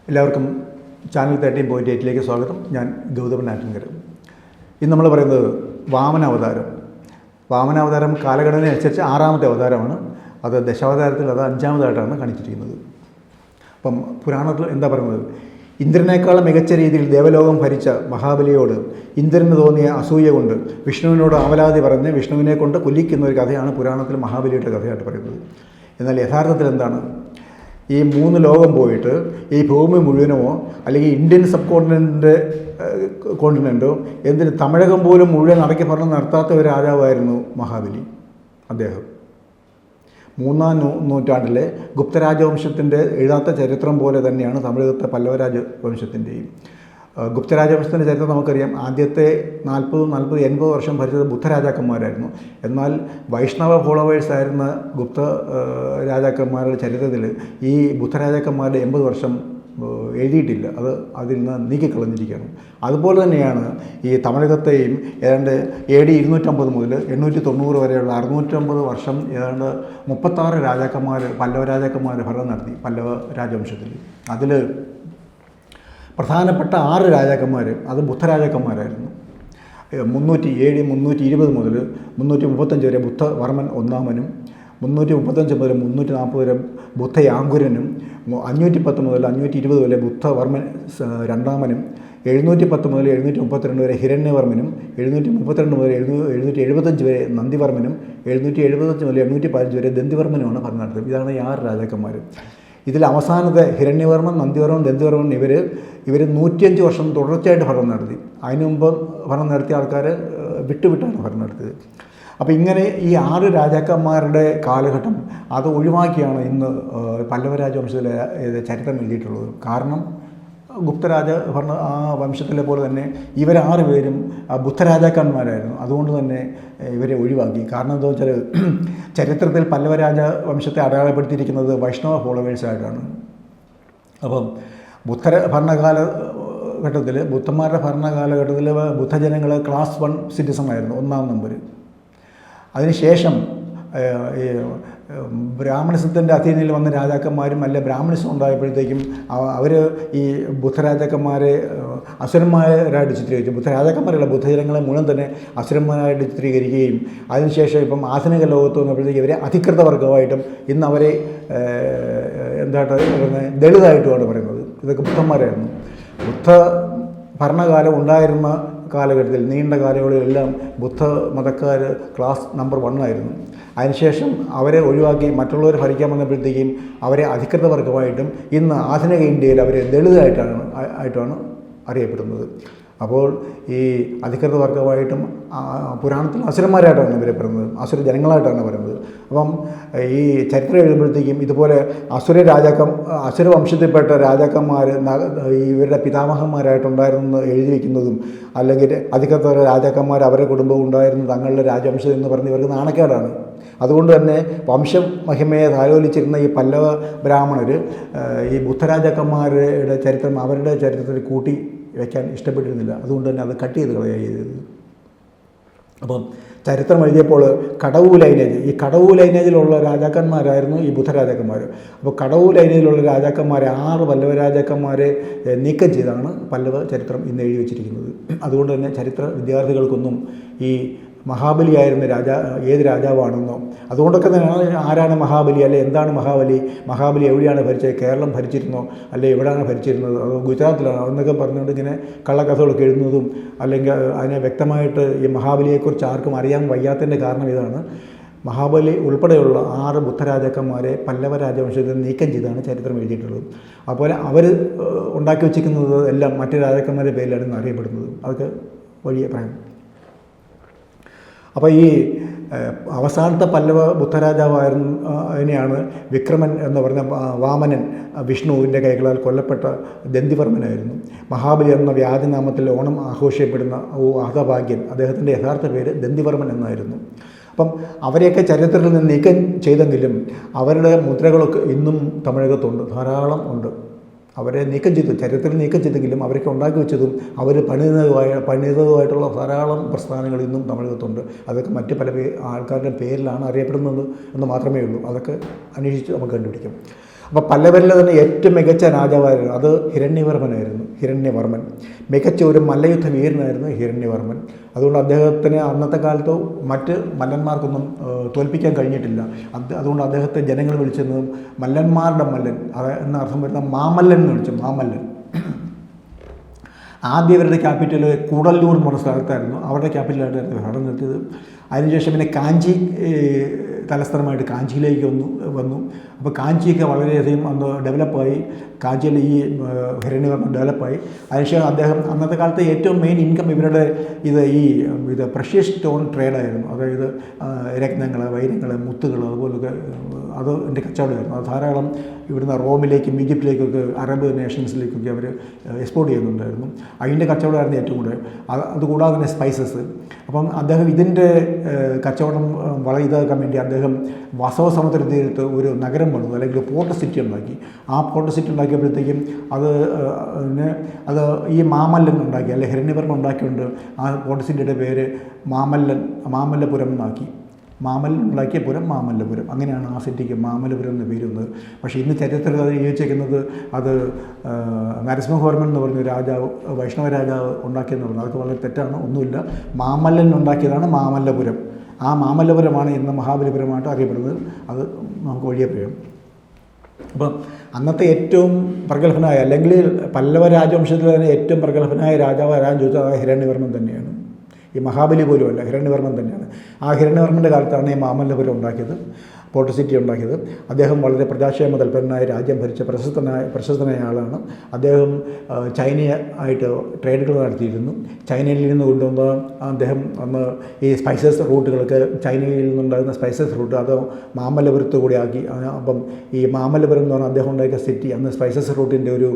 എല്ലാവർക്കും ചാനൽ 13.8 സ്വാഗതം. ഞാൻ ഗൗതമൻ ആറ്റിൻകര. ഇന്ന് നമ്മൾ പറയുന്നത് വാമനാവതാരം. വാമനാവതാരം കാലഘടന അനുസരിച്ച് 6ാമത്തെ അവതാരമാണ്. അത് ദശാവതാരത്തിൽ അത് 5ാമതായിട്ടാണ് കാണിച്ചിരിക്കുന്നത്. അപ്പം പുരാണത്തിൽ എന്താ പറയുന്നത്? ഇന്ദ്രനേക്കാളും മികച്ച രീതിയിൽ ദേവലോകം ഭരിച്ച മഹാബലിയോട് ഇന്ദ്രന് തോന്നിയ അസൂയ കൊണ്ട് വിഷ്ണുവിനോട് ആവലാതി പറഞ്ഞ് വിഷ്ണുവിനെ കൊണ്ട് കൊല്ലിക്കുന്ന ഒരു കഥയാണ് പുരാണത്തിൽ മഹാബലിയുടെ കഥയായിട്ട് പറയുന്നത്. എന്നാൽ യഥാർത്ഥത്തിൽ എന്താണ്? ഈ 3 ലോകം പോയിട്ട് ഈ ഭൂമി മുഴുവനമോ അല്ലെങ്കിൽ ഇന്ത്യൻ സബ് കോണ്ടിനെൻറ്റോ എന്തിന് തമിഴകം പോലും മുഴുവൻ അടക്കി ഭരണം നടത്താത്ത ഒരു രാജാവായിരുന്നു മഹാബലി. അദ്ദേഹം 3ാം നൂറ്റാണ്ടിലെ ഗുപ്തരാജവംശത്തിൻ്റെ എഴുതാത്ത ചരിത്രം പോലെ തന്നെയാണ് തമിഴകത്തെ പല്ലവരാജവംശത്തിൻ്റെയും. ഗുപ്തരാജവംശത്തിൻ്റെ ചരിത്രം നമുക്കറിയാം. ആദ്യത്തെ 40-80 വർഷം ഭരിച്ചത് ബുദ്ധരാജാക്കന്മാരായിരുന്നു. എന്നാൽ വൈഷ്ണവ ഫോളോവേഴ്സായിരുന്ന ഗുപ്ത രാജാക്കന്മാരുടെ ചരിത്രത്തിൽ ഈ ബുദ്ധരാജാക്കന്മാരുടെ 80 വർഷം എഴുതിയിട്ടില്ല. അതിൽ നിന്ന് നീക്കിക്കളഞ്ഞിരിക്കുകയാണ്. അതുപോലെ തന്നെയാണ് ഈ തമിഴകത്തെയും ഏതാണ്ട് AD 250 മുതൽ 890 വരെയുള്ള 650 വർഷം ഏതാണ്ട് 36 രാജാക്കന്മാർ പല്ലവ രാജാക്കന്മാർ ഭരണം നടത്തി പല്ലവ രാജവംശത്തിൽ. അതിൽ പ്രധാനപ്പെട്ട 6 രാജാക്കന്മാർ അത് ബുദ്ധരാജാക്കന്മാരായിരുന്നു. AD 320 മുതൽ 335 വരെ ബുദ്ധവർമ്മൻ ഒന്നാമനും, 335 മുതൽ 340 വരെ ബുദ്ധയാങ്കുരനും, 510 മുതൽ 520 വരെ ബുദ്ധവർമ്മൻ രണ്ടാമനും, 710 മുതൽ 732 വരെ ഹിരണ്യവർമ്മനും, 732 മുതൽ 775 വരെ നന്ദിവർമ്മനും, 775 മുതൽ 815 വരെ ദന്തിവർമ്മനുമാണ് ഭരണം നടത്തുന്നത്. ഇതാണ് ഈ 6 രാജാക്കന്മാർ. ഇതിൽ അവസാനത്തെ ഹിരണ്യവർമ്മൻ, നന്ദിവർമ്മൻ, ദന്തിവർമ്മൻ ഇവർ 105 വർഷം തുടർച്ചയായിട്ട് ഭരണം നടത്തി. അതിനു മുമ്പ് ഭരണം നടത്തിയ ആൾക്കാർ വിട്ടുവിട്ടാണ് ഭരണം നടത്തിയത്. അപ്പോൾ ഇങ്ങനെ ഈ 6 രാജാക്കന്മാരുടെ കാലഘട്ടം അത് ഒഴിവാക്കിയാണ് ഇന്ന് പല്ലവ രാജവംശത്തിലെ ചരിത്രം എഴുതിയിട്ടുള്ളത്. കാരണം ഗുപ്തരാജ വംശത്തിലെ പോലെ തന്നെ ഇവർ 6 പേരും ബുദ്ധരാജാക്കന്മാരായിരുന്നു. അതുകൊണ്ട് തന്നെ ഇവരെ ഒഴിവാക്കി. കാരണം എന്താ വെച്ചാൽ ചരിത്രത്തിൽ പല്ലവ രാജവംശത്തെ അടയാളപ്പെടുത്തിയിരിക്കുന്നത് വൈഷ്ണവ ഫോളോവേഴ്സായിട്ടാണ്. അപ്പം ബുദ്ധന്മാരുടെ ഭരണകാലഘട്ടത്തിൽ ബുദ്ധജനങ്ങൾ ക്ലാസ് 1 സിറ്റിസൺ ആയിരുന്നു, 1ാം നമ്പർ. അതിനുശേഷം ഈ ബ്രാഹ്മണിസത്തിൻ്റെ അധീനയിൽ വന്ന രാജാക്കന്മാരും അല്ല ബ്രാഹ്മണിസം ഉണ്ടായപ്പോഴത്തേക്കും അവർ ഈ ബുദ്ധരാജാക്കന്മാരെ അസുരന്മാരായിട്ട് ചിത്രീകരിച്ചു. ബുദ്ധരാജാക്കന്മാരല്ല, ബുദ്ധജനങ്ങളെ മുഴുവൻ തന്നെ അസുരന്മാരായിട്ട് ചിത്രീകരിക്കുകയും അതിനുശേഷം ഇപ്പം ആധുനിക ലോകത്ത് വന്നപ്പോഴത്തേക്ക് ഇവരെ അധികൃത വർഗമായിട്ടും ഇന്ന് അവരെ എന്തായിട്ട് പറയുന്നത് ദളിതായിട്ടുമാണ് പറയുന്നത്. ഇതൊക്കെ ബുദ്ധന്മാരായിരുന്നു. ബുദ്ധ ഭരണകാലം ഉണ്ടായിരുന്ന കാലഘട്ടത്തിൽ നീണ്ട കാലയളവിലെല്ലാം ബുദ്ധ മതക്കാർ ക്ലാസ് നമ്പർ 1 ആയിരുന്നു. അതിനുശേഷം അവരെ ഒഴിവാക്കി മറ്റുള്ളവർ ഭരിക്കാൻ വന്നപ്പോഴത്തേക്കും അവരെ അധികൃത വർഗമായിട്ടും ഇന്ന് ആധുനിക ഇന്ത്യയിൽ അവരെ ദളിതായിട്ടാണ് അറിയപ്പെടുന്നത്. അപ്പോൾ ഈ അധികൃത വർഗമായിട്ടും പുരാണത്തിൽ അസുരന്മാരായിട്ടാണ് ഇവരെ പറയുന്നത്, അസുര ജനങ്ങളായിട്ടാണ് പറയുന്നത്. അപ്പം ഈ ചരിത്രം എഴുതുമ്പോഴത്തേക്കും ഇതുപോലെ അസുരവംശത്തിൽപ്പെട്ട രാജാക്കന്മാർ ഇവരുടെ പിതാമഹന്മാരായിട്ടുണ്ടായിരുന്നു എഴുതി വയ്ക്കുന്നതും അല്ലെങ്കിൽ അധികൃത രാജാക്കന്മാർ അവരുടെ കുടുംബവും ഉണ്ടായിരുന്നു തങ്ങളുടെ രാജവംശം എന്ന് പറഞ്ഞ് ഇവർക്ക് നാണക്കേടാണ്. അതുകൊണ്ട് തന്നെ വംശമഹിമയെ താലോലിച്ചിരുന്ന ഈ പല്ലവ ബ്രാഹ്മണർ ഈ ബുദ്ധരാജാക്കന്മാരുടെ ചരിത്രം അവരുടെ ചരിത്രത്തിൽ കൂട്ടി വയ്ക്കാൻ ഇഷ്ടപ്പെട്ടിരുന്നില്ല. അതുകൊണ്ട് തന്നെ അത് കട്ട് ചെയ്ത് കളയുക ചെയ്തത്. അപ്പം ചരിത്രം എഴുതിയപ്പോൾ കടവു ലൈനേജിലുള്ള രാജാക്കന്മാരായിരുന്നു ഈ ബുദ്ധരാജാക്കന്മാർ. അപ്പോൾ കടവു ലൈനേജിലുള്ള രാജാക്കന്മാരെ 6 പല്ലവ രാജാക്കന്മാരെ നീക്കം ചെയ്താണ് പല്ലവ ചരിത്രം ഇന്ന് എഴുതി വച്ചിരിക്കുന്നത്. അതുകൊണ്ട് തന്നെ ചരിത്ര വിദ്യാർത്ഥികൾക്കൊന്നും ഈ മഹാബലിയായിരുന്ന ഏത് രാജാവാണെന്നോ അതുകൊണ്ടൊക്കെ തന്നെയാണ് ആരാണ് മഹാബലി, അല്ലെ എന്താണ് മഹാബലി എവിടെയാണ് ഭരിച്ചത്, കേരളം ഭരിച്ചിരുന്നോ അല്ലെ എവിടെയാണ് ഭരിച്ചിരുന്നത്, അതോ ഗുജറാത്തിലാണോ എന്നൊക്കെ പറഞ്ഞുകൊണ്ട് ഇങ്ങനെ കള്ളക്കഥകളൊക്കെ എഴുതുന്നതും അല്ലെങ്കിൽ അതിനെ വ്യക്തമായിട്ട് ഈ മഹാബലിയെക്കുറിച്ച് ആർക്കും അറിയാൻ വയ്യാത്തതിൻ്റെ കാരണം ഇതാണ്. മഹാബലി ഉൾപ്പെടെയുള്ള 6 ബുദ്ധരാജാക്കന്മാരെ പല്ലവ രാജവംശത്തിൽ നീക്കം ചെയ്താണ് ചരിത്രം എഴുതിയിട്ടുള്ളത്. അതുപോലെ അവർ ഉണ്ടാക്കി വച്ചിരിക്കുന്നത് എല്ലാം മറ്റ് രാജാക്കന്മാരുടെ പേരിലാണ് അറിയപ്പെടുന്നത്. അതൊക്കെ വലിയ പ്രായം. അപ്പോൾ ഈ അവസാനത്തെ പല്ലവ ബുദ്ധരാജാവായിരുന്നതിനെയാണ് വിക്രമൻ എന്ന് പറഞ്ഞ വാമനൻ വിഷ്ണുവിൻ്റെ കൈകളാൽ കൊല്ലപ്പെട്ട ദന്തിവർമ്മനായിരുന്നു. മഹാബലി എന്ന വ്യാജനാമത്തിൽ ഓണം ആഘോഷിക്കപ്പെടുന്ന ഹതഭാഗ്യൻ, അദ്ദേഹത്തിൻ്റെ യഥാർത്ഥ പേര് ദന്തിവർമ്മൻ എന്നായിരുന്നു. അപ്പം അവരെയൊക്കെ ചരിത്രത്തിൽ നിന്ന് നീക്കം ചെയ്തെങ്കിലും അവരുടെ മുദ്രകളൊക്കെ ഇന്നും തമിഴകത്തുണ്ട്, ധാരാളം ഉണ്ട്. അവരെ ചരിത്രത്തിൽ നീക്കം ചെയ്തെങ്കിലും അവരൊക്കെ ഉണ്ടാക്കി വെച്ചതും അവർ പണിതതുമായിട്ടുള്ള ധാരാളം പ്രസ്ഥാനങ്ങൾ ഇന്നും തമിഴകത്തുണ്ട്. അതൊക്കെ മറ്റ് പല ആൾക്കാരുടെ പേരിലാണ് അറിയപ്പെടുന്നത് എന്ന് മാത്രമേ ഉള്ളൂ. അതൊക്കെ അന്വേഷിച്ച് നമുക്ക് കണ്ടുപിടിക്കാം. അപ്പോൾ പല്ലവരിലെ തന്നെ ഏറ്റവും മികച്ച രാജാവായിരുന്നു അത് ഹിരണ്യവർമ്മൻ മികച്ച ഒരു മല്ലയുദ്ധ വീരനായിരുന്നു ഹിരണ്യവർമ്മൻ. അതുകൊണ്ട് അദ്ദേഹത്തിന് അന്നത്തെ കാലത്ത് മറ്റ് മല്ലന്മാർക്കൊന്നും തോൽപ്പിക്കാൻ കഴിഞ്ഞിട്ടില്ല. അതുകൊണ്ട് അദ്ദേഹത്തെ ജനങ്ങൾ വിളിച്ചത് മല്ലന്മാരുടെ മല്ലൻ എന്ന അർത്ഥം വരുന്ന മാമല്ലൻ എന്ന് വിളിച്ചു. മാമല്ലൻ ആദ്യം ഇവരുടെ ക്യാപിറ്റൽ കൂടല്ലൂർ എന്ന് പറഞ്ഞ സ്ഥലത്തായിരുന്നു. അവരുടെ ക്യാപിറ്റലായിട്ട് ഭരണം നടത്തിയത്. അതിനുശേഷം പിന്നെ കാഞ്ചി തലസ്ഥാനമായിട്ട് കാഞ്ചിയിലേക്ക് വന്നു. അപ്പോൾ കാഞ്ചിയൊക്കെ വളരെയധികം അന്ന് ഡെവലപ്പായി. കാഞ്ചിയിൽ ഈ ഹിരണ്യവർമ്മൻ ഡെവലപ്പായി. അതിനുശേഷം അദ്ദേഹം അന്നത്തെ കാലത്തെ ഏറ്റവും മെയിൻ ഇൻകം ഇവരുടെ ഇത് പ്രഷ്യസ് സ്റ്റോൺ ട്രേഡായിരുന്നു. അതായത് രത്നങ്ങൾ, വൈരങ്ങൾ, മുത്തുകൾ അതുപോലൊക്കെ അതിൻ്റെ കച്ചവടമായിരുന്നു. അത് ധാരാളം ഇവിടുന്ന് റോമിലേക്കും ഈജിപ്തിലേക്കൊക്കെ അറബ് നേഷൻസിലേക്കൊക്കെ അവർ എക്സ്പോർട്ട് ചെയ്യുന്നുണ്ടായിരുന്നു. അതിൻ്റെ കച്ചവടമായിരുന്നു ഏറ്റവും കൂടുതൽ. അതുകൂടാതെ തന്നെ സ്പൈസസ്. അപ്പം അദ്ദേഹം ഇതിൻ്റെ കച്ചവടം ഇതാക്കാൻ വേണ്ടി അദ്ദേഹം വസവ സമുദ്ര തീരത്ത് ഒരു നഗരം പണിതു, അല്ലെങ്കിൽ പോർട്ട് സിറ്റി ഉണ്ടാക്കി. ആ പോർട്ട് സിറ്റി ഉണ്ടാക്കിയപ്പോഴത്തേക്കും അത് ഈ മാമല്ലൻ ഉണ്ടാക്കി, അല്ലെങ്കിൽ ഹിരണ്യവർമ്മൻ ഉണ്ടാക്കിക്കൊണ്ട് ആ പോർട്ട് സിറ്റിയുടെ പേര് മാമല്ലപുരം എന്നാക്കി. മാമല്ലൻ ഉണ്ടാക്കിയ പുരം മാമല്ലപുരം. അങ്ങനെയാണ് ആ സിറ്റിക്ക് മാമല്ലപുരം എന്ന് പേര് വന്നത്. പക്ഷേ ഇന്ന് ചരിത്രത്തിൽ അത് ചോദിച്ചേക്കുന്നത് അത് നരസിംഹവർമ്മൻ എന്ന് പറഞ്ഞ രാജാവ്, വൈഷ്ണവ രാജാവ് ഉണ്ടാക്കിയെന്ന് പറഞ്ഞു. അതൊക്കെ വളരെ തെറ്റാണ്. ഒന്നുമില്ല, മാമല്ലൻ ഉണ്ടാക്കിയതാണ് മാമല്ലപുരം. ആ മാമല്ലപുരമാണ് ഇന്ന് മഹാബലിപുരമായിട്ട് അറിയപ്പെടുന്നത്. അത് നമുക്ക് വഴിയെ പറയാം. അപ്പം അന്നത്തെ ഏറ്റവും പ്രഗത്ഭനായ, അല്ലെങ്കിൽ പല്ലവ രാജവംശത്തിൽ തന്നെ ഏറ്റവും പ്രഗത്ഭനായ രാജാവ് ആരാന്ന് ചോദിച്ചാൽ അത് ഹിരണ്യവർമ്മൻ തന്നെയാണ്. ഈ മഹാബലി പോലും അല്ല, ഹിരണ്യവർമ്മൻ തന്നെയാണ്. ആ ഹിരണ്യവർമ്മൻ്റെ കാലത്താണ് ഈ മാമല്ലപുരം ഉണ്ടാക്കിയത്, പോർട്ട് സിറ്റി ഉണ്ടാക്കിയത്. അദ്ദേഹം വളരെ പ്രജാക്ഷേമ തൽപരനായ രാജ്യം ഭരിച്ച പ്രശസ്തനായ ആളാണ്. അദ്ദേഹം ചൈനയായിട്ട് ട്രേഡുകൾ നടത്തിയിരുന്നു. ചൈനയിൽ നിന്ന് കൊണ്ടുവന്ന അദ്ദേഹം അന്ന് ഈ സ്പൈസസ് റൂട്ടുകൾക്ക്, ചൈനയിൽ നിന്നുണ്ടാകുന്ന സ്പൈസസ് റൂട്ട് അത് മാമല്ലപുരത്ത് കൂടി ആക്കി. അപ്പം ഈ മാമല്ലപുരം എന്ന് പറഞ്ഞാൽ അദ്ദേഹം ഉണ്ടാക്കിയ സിറ്റി അന്ന് സ്പൈസസ് റൂട്ടിൻ്റെ ഒരു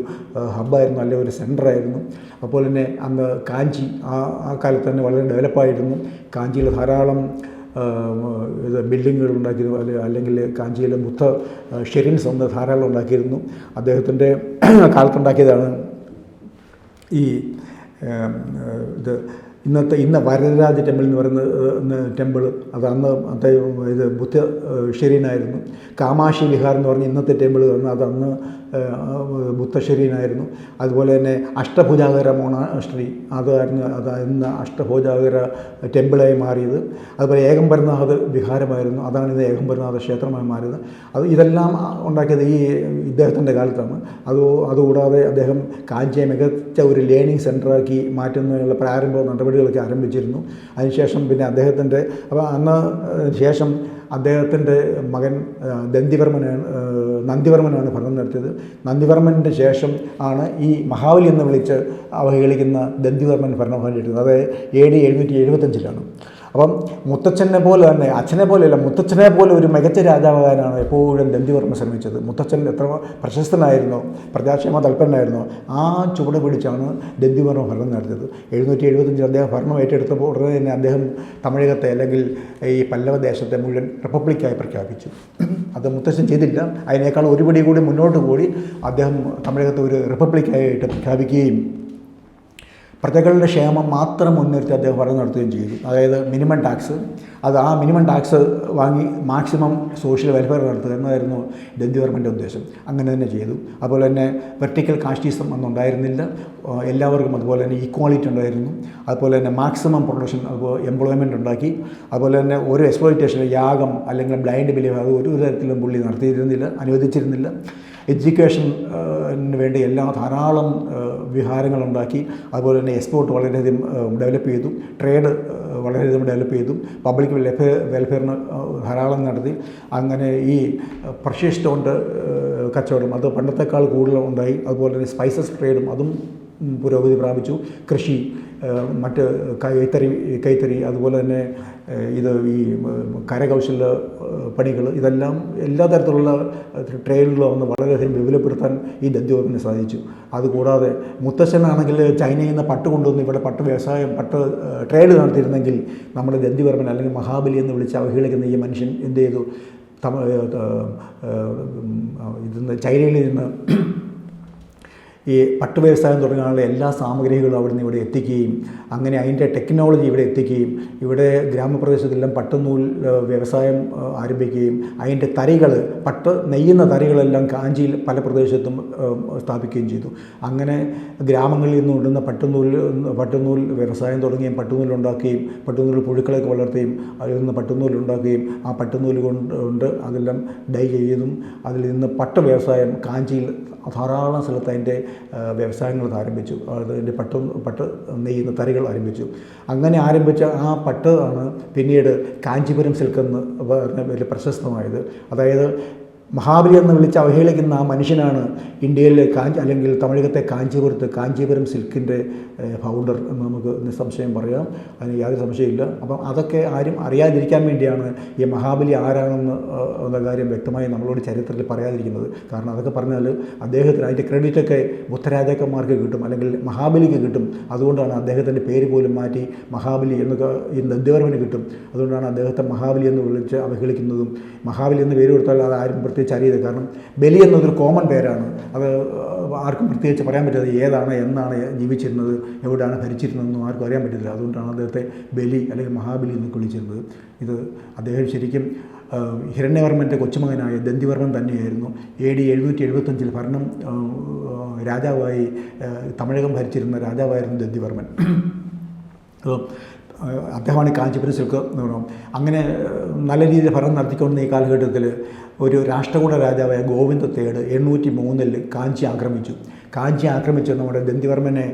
ഹബ്ബായിരുന്നു, അല്ലെങ്കിൽ ഒരു സെൻറ്ററായിരുന്നു. അപ്പോൾ തന്നെ അന്ന് കാഞ്ചി ആ കാലത്ത് തന്നെ വളരെ ഡെവലപ്പായിരുന്നു. കാഞ്ചിയിൽ ധാരാളം ബിൽഡിങ്ങുകൾ ഉണ്ടാക്കിയിരുന്നു, അല്ലെങ്കിൽ കാഞ്ചിയിലെ ബുദ്ധ ഷെരിൻസ് ഒന്ന് ധാരാളം ഉണ്ടാക്കിയിരുന്നു. അദ്ദേഹത്തിൻ്റെ കാലത്തുണ്ടാക്കിയതാണ് ഈ ഇന്ന് വരദരാജ ടെമ്പിൾ എന്ന് പറയുന്ന ടെമ്പിൾ. അത് അന്ന് ബുദ്ധ ഷെരീനായിരുന്നു. കാമാക്ഷി വിഹാർ എന്ന് പറഞ്ഞ ഇന്നത്തെ ടെമ്പിൾ പറഞ്ഞാൽ അത് അന്ന് ബുദ്ധശരീരനായിരുന്നു. അതുപോലെ തന്നെ അഷ്ടഭുജാകര മോണാസ്ട്രി അത് ഇന്ന് അഷ്ടഭുജാകര ടെമ്പിളായി മാറിയത്. അതുപോലെ ഏകംബരനാഥ് വിഹാരമായിരുന്നു, അതാണ് ഇത് ഏകംബരനാഥ ക്ഷേത്രമായി മാറിയത്. ഇതെല്ലാം ഉണ്ടാക്കിയത് ഇദ്ദേഹത്തിൻ്റെ കാലത്താണ്. അതുകൂടാതെ അദ്ദേഹം കാഞ്ചിയെ മികച്ച ഒരു ലേണിംഗ് സെൻ്ററാക്കി മാറ്റുന്നതിനുള്ള പ്രാരംഭ നടപടികളൊക്കെ ആരംഭിച്ചിരുന്നു. അതിനുശേഷം പിന്നെ അദ്ദേഹത്തിൻ്റെ ശേഷം അദ്ദേഹത്തിൻ്റെ മകൻ നന്ദിവർമ്മനാണ് ഭരണം നടത്തിയത്. നന്ദിവർമ്മൻ്റെ ശേഷം ആണ് ഈ മഹാബലി എന്ന് വിളിച്ച് അവഹേളിക്കുന്ന ദന്തിവർമ്മൻ ഭരണം കണ്ടിട്ടുള്ളത്. അത് AD 775 അപ്പം മുത്തച്ഛനെ പോലെ തന്നെ, അച്ഛനെ പോലെയല്ല, മുത്തച്ഛനെ പോലെ ഒരു മികച്ച രാജാവാകാനാണ് എപ്പോഴും ദന്തിവർമ്മ ശ്രമിച്ചത്. മുത്തച്ഛൻ എത്ര പ്രശസ്തനായിരുന്നോ, പ്രജാക്ഷേമ തൽപരനായിരുന്നോ, ആ ചുവട് പിടിച്ചാണ് ദന്തിവർമ്മ ഭരണം നടത്തിയത്. 775 അദ്ദേഹം ഭരണം ഏറ്റെടുത്തപ്പോൾ ഉടനെ തന്നെ അദ്ദേഹം തമിഴകത്തെ, അല്ലെങ്കിൽ ഈ പല്ലവ ദേശത്തെ മുഴുവൻ റിപ്പബ്ലിക്കായി പ്രഖ്യാപിച്ചു. അത് മുത്തച്ഛൻ ചെയ്തില്ല. അതിനേക്കാൾ ഒരുപടി കൂടി മുന്നോട്ട് കൂടി അദ്ദേഹം തമിഴകത്തെ ഒരു റിപ്പബ്ലിക്കായിട്ട് പ്രഖ്യാപിക്കുകയും പ്രജകളുടെ ക്ഷേമം മാത്രം മുൻനിർത്തി അദ്ദേഹം ഭരണം നടത്തുകയും ചെയ്തു. അതായത് മിനിമം ടാക്സ്, ആ മിനിമം ടാക്സ് വാങ്ങി മാക്സിമം സോഷ്യൽ വെൽഫെയർ നടത്തുക എന്നതായിരുന്നു ദന്തിവർമ്മൻ്റെ ഉദ്ദേശം. അങ്ങനെ തന്നെ ചെയ്തു. അതുപോലെ തന്നെ വെർട്ടിക്കൽ കാസ്റ്റിസം അന്നുണ്ടായിരുന്നില്ല, എല്ലാവർക്കും അതുപോലെ തന്നെ ഈക്വാളിറ്റി ഉണ്ടായിരുന്നു. അതുപോലെ തന്നെ മാക്സിമം പ്രൊഡക്ഷൻ, അതുപോലെ എംപ്ലോയ്മെൻറ്റ് ഉണ്ടാക്കി. അതുപോലെ തന്നെ ഒരു എക്സ്പ്ലോയിറ്റേഷൻ, യാഗം അല്ലെങ്കിൽ ബ്ലൈൻഡ് ബിലീവ് അത് ഒരു തരത്തിലും പുള്ളി അനുവദിച്ചിരുന്നില്ല. എഡ്യൂക്കേഷന് വേണ്ടി ധാരാളം വിഹാരങ്ങളുണ്ടാക്കി. അതുപോലെ തന്നെ എക്സ്പോർട്ട് വളരെയധികം ഡെവലപ്പ് ചെയ്തു, ട്രേഡ് വളരെയധികം ഡെവലപ്പ് ചെയ്തു, പബ്ലിക് വെൽഫെയറിന് ധാരാളം നടത്തി. അങ്ങനെ ഈ പ്രഷ്യസ് സ്റ്റോണിൻ്റെ കച്ചവടം അത് പണ്ടത്തെക്കാൾ കൂടുതൽ ഉണ്ടായി. അതുപോലെ തന്നെ സ്പൈസസ് ട്രേഡും അതും പുരോഗതി പ്രാപിച്ചു. കൃഷി, മറ്റ് കൈത്തറി, അതുപോലെ തന്നെ ഈ കരകൗശല പണികൾ, ഇതെല്ലാം എല്ലാ തരത്തിലുള്ള ട്രേഡുകളും ഒന്ന് വളരെയധികം വിപുലപ്പെടുത്താൻ ഈ ദന്തിവർമ്മന് സാധിച്ചു. അതുകൂടാതെ മുത്തച്ഛനാണെങ്കിൽ ചൈനയിൽ നിന്ന് പട്ട് കൊണ്ടുവന്ന് ഇവിടെ പട്ട് ട്രേഡ് നടത്തിയിരുന്നെങ്കിൽ നമ്മുടെ ദന്തിവർമ്മൻ, അല്ലെങ്കിൽ മഹാബലി എന്ന് വിളിച്ച് അവഹേളിക്കുന്ന ഈ മനുഷ്യൻ എന്ത് ചെയ്തു? ചൈനയിൽ നിന്ന് ഈ പട്ട് വ്യവസായം തുടങ്ങാനുള്ള എല്ലാ സാമഗ്രികളും അവിടുന്ന് ഇവിടെ എത്തിക്കുകയും അങ്ങനെ അതിൻ്റെ ടെക്നോളജി ഇവിടെ എത്തിക്കുകയും ഇവിടെ ഗ്രാമപ്രദേശത്തെല്ലാം പട്ടുനൂൽ വ്യവസായം ആരംഭിക്കുകയും അതിൻ്റെ തറികൾ പട്ട് നെയ്യുന്ന തറികളെല്ലാം കാഞ്ചിയിൽ പല പ്രദേശത്തും സ്ഥാപിക്കുകയും ചെയ്തു. അങ്ങനെ കൊണ്ട് ഇടുന്ന പട്ടുനൂൽ വ്യവസായം തുടങ്ങുകയും പട്ടുനൂലുണ്ടാക്കുകയും പട്ടുനൂൽ പുഴുക്കളൊക്കെ വളർത്തുകയും അതിൽ നിന്ന് പട്ടുനൂലുണ്ടാക്കുകയും ആ പട്ടുനൂല് കൊണ്ട് അതെല്ലാം ഡൈ ചെയ്തും അതിൽ നിന്ന് പട്ട് വ്യവസായം കാഞ്ചിയിൽ ധാരാളം സ്ഥലത്ത് അതിൻ്റെ വ്യവസായങ്ങൾ ആരംഭിച്ചു. അതിൻ്റെ പട്ട് നെയ്യുന്ന തറികൾ ആരംഭിച്ചു. അങ്ങനെ ആരംഭിച്ച ആ പട്ട് ആണ് പിന്നീട് കാഞ്ചീപുരം സിൽക്ക് എന്ന് വലിയ പ്രശസ്തമായത്. അതായത് മഹാബലി എന്ന് വിളിച്ച് അവഹേളിക്കുന്ന ആ മനുഷ്യനാണ് ഇന്ത്യയിലെ അല്ലെങ്കിൽ തമിഴകത്തെ കാഞ്ചീപുരം സിൽക്കിൻ്റെ ഫൗണ്ടർ എന്ന് നമുക്ക് നിസ്സംശയം പറയാം. അതിന് യാതൊരു സംശയമില്ല. അപ്പം അതൊക്കെ ആരും അറിയാതിരിക്കാൻ വേണ്ടിയാണ് ഈ മഹാബലി ആരാണെന്ന് എന്ന കാര്യം വ്യക്തമായി നമ്മളോട് ചരിത്രത്തിൽ പറയാതിരിക്കുന്നത്. കാരണം അതൊക്കെ പറഞ്ഞാൽ അദ്ദേഹത്തിന് അതിൻ്റെ ക്രെഡിറ്റൊക്കെ ബുദ്ധരാജാക്കന്മാർക്ക് കിട്ടും, അല്ലെങ്കിൽ മഹാബലിക്ക് കിട്ടും. അതുകൊണ്ടാണ് അദ്ദേഹത്തിൻ്റെ പേര് പോലും മാറ്റി മഹാബലി എന്നൊക്കെ ഈ നന്ദിവർമ്മന് കിട്ടും. അതുകൊണ്ടാണ് അദ്ദേഹത്തെ മഹാബലി എന്ന് വിളിച്ച് അവഹേളിക്കുന്നതും. മഹാബലി എന്ന് പേര് കൊടുത്താൽ അത് ആരും പ്രത്യേകിച്ച് അറിയരുത്. കാരണം ബലി എന്നതൊരു കോമൺ പേരാണ്. അത് ആർക്കും പ്രത്യേകിച്ച് പറയാൻ പറ്റാതെ ഏതാണ് എന്നാണ് ജീവിച്ചിരുന്നത് എവിടെയാണ് ഭരിച്ചിരുന്നതെന്നും ആർക്കും അറിയാൻ പറ്റില്ല. അതുകൊണ്ടാണ് അദ്ദേഹത്തെ ബലി അല്ലെങ്കിൽ മഹാബലി എന്നൊക്കെ വിളിച്ചിരുന്നത്. ഇത് അദ്ദേഹം ശരിക്കും ഹിരണ്യവർമ്മൻ്റെ കൊച്ചുമകനായ ദന്തിവർമ്മൻ തന്നെയായിരുന്നു. AD 775 ഭരണം രാജാവായി തമിഴകം ഭരിച്ചിരുന്ന രാജാവായിരുന്നു ദന്തിവർമ്മൻ. അദ്ദേഹമാണ് കാഞ്ചീപുരം സിൽക്ക് എന്ന് പറയുന്നത്. അങ്ങനെ നല്ല രീതിയിൽ ഭരണം നടത്തിക്കൊണ്ടിരുന്ന ഈ കാലഘട്ടത്തിൽ ഒരു രാഷ്ട്രകൂട രാജാവായ ഗോവിന്ദ തേർഡ് 803 കാഞ്ചി ആക്രമിച്ച് നമ്മുടെ ദന്തിവർമ്മനെ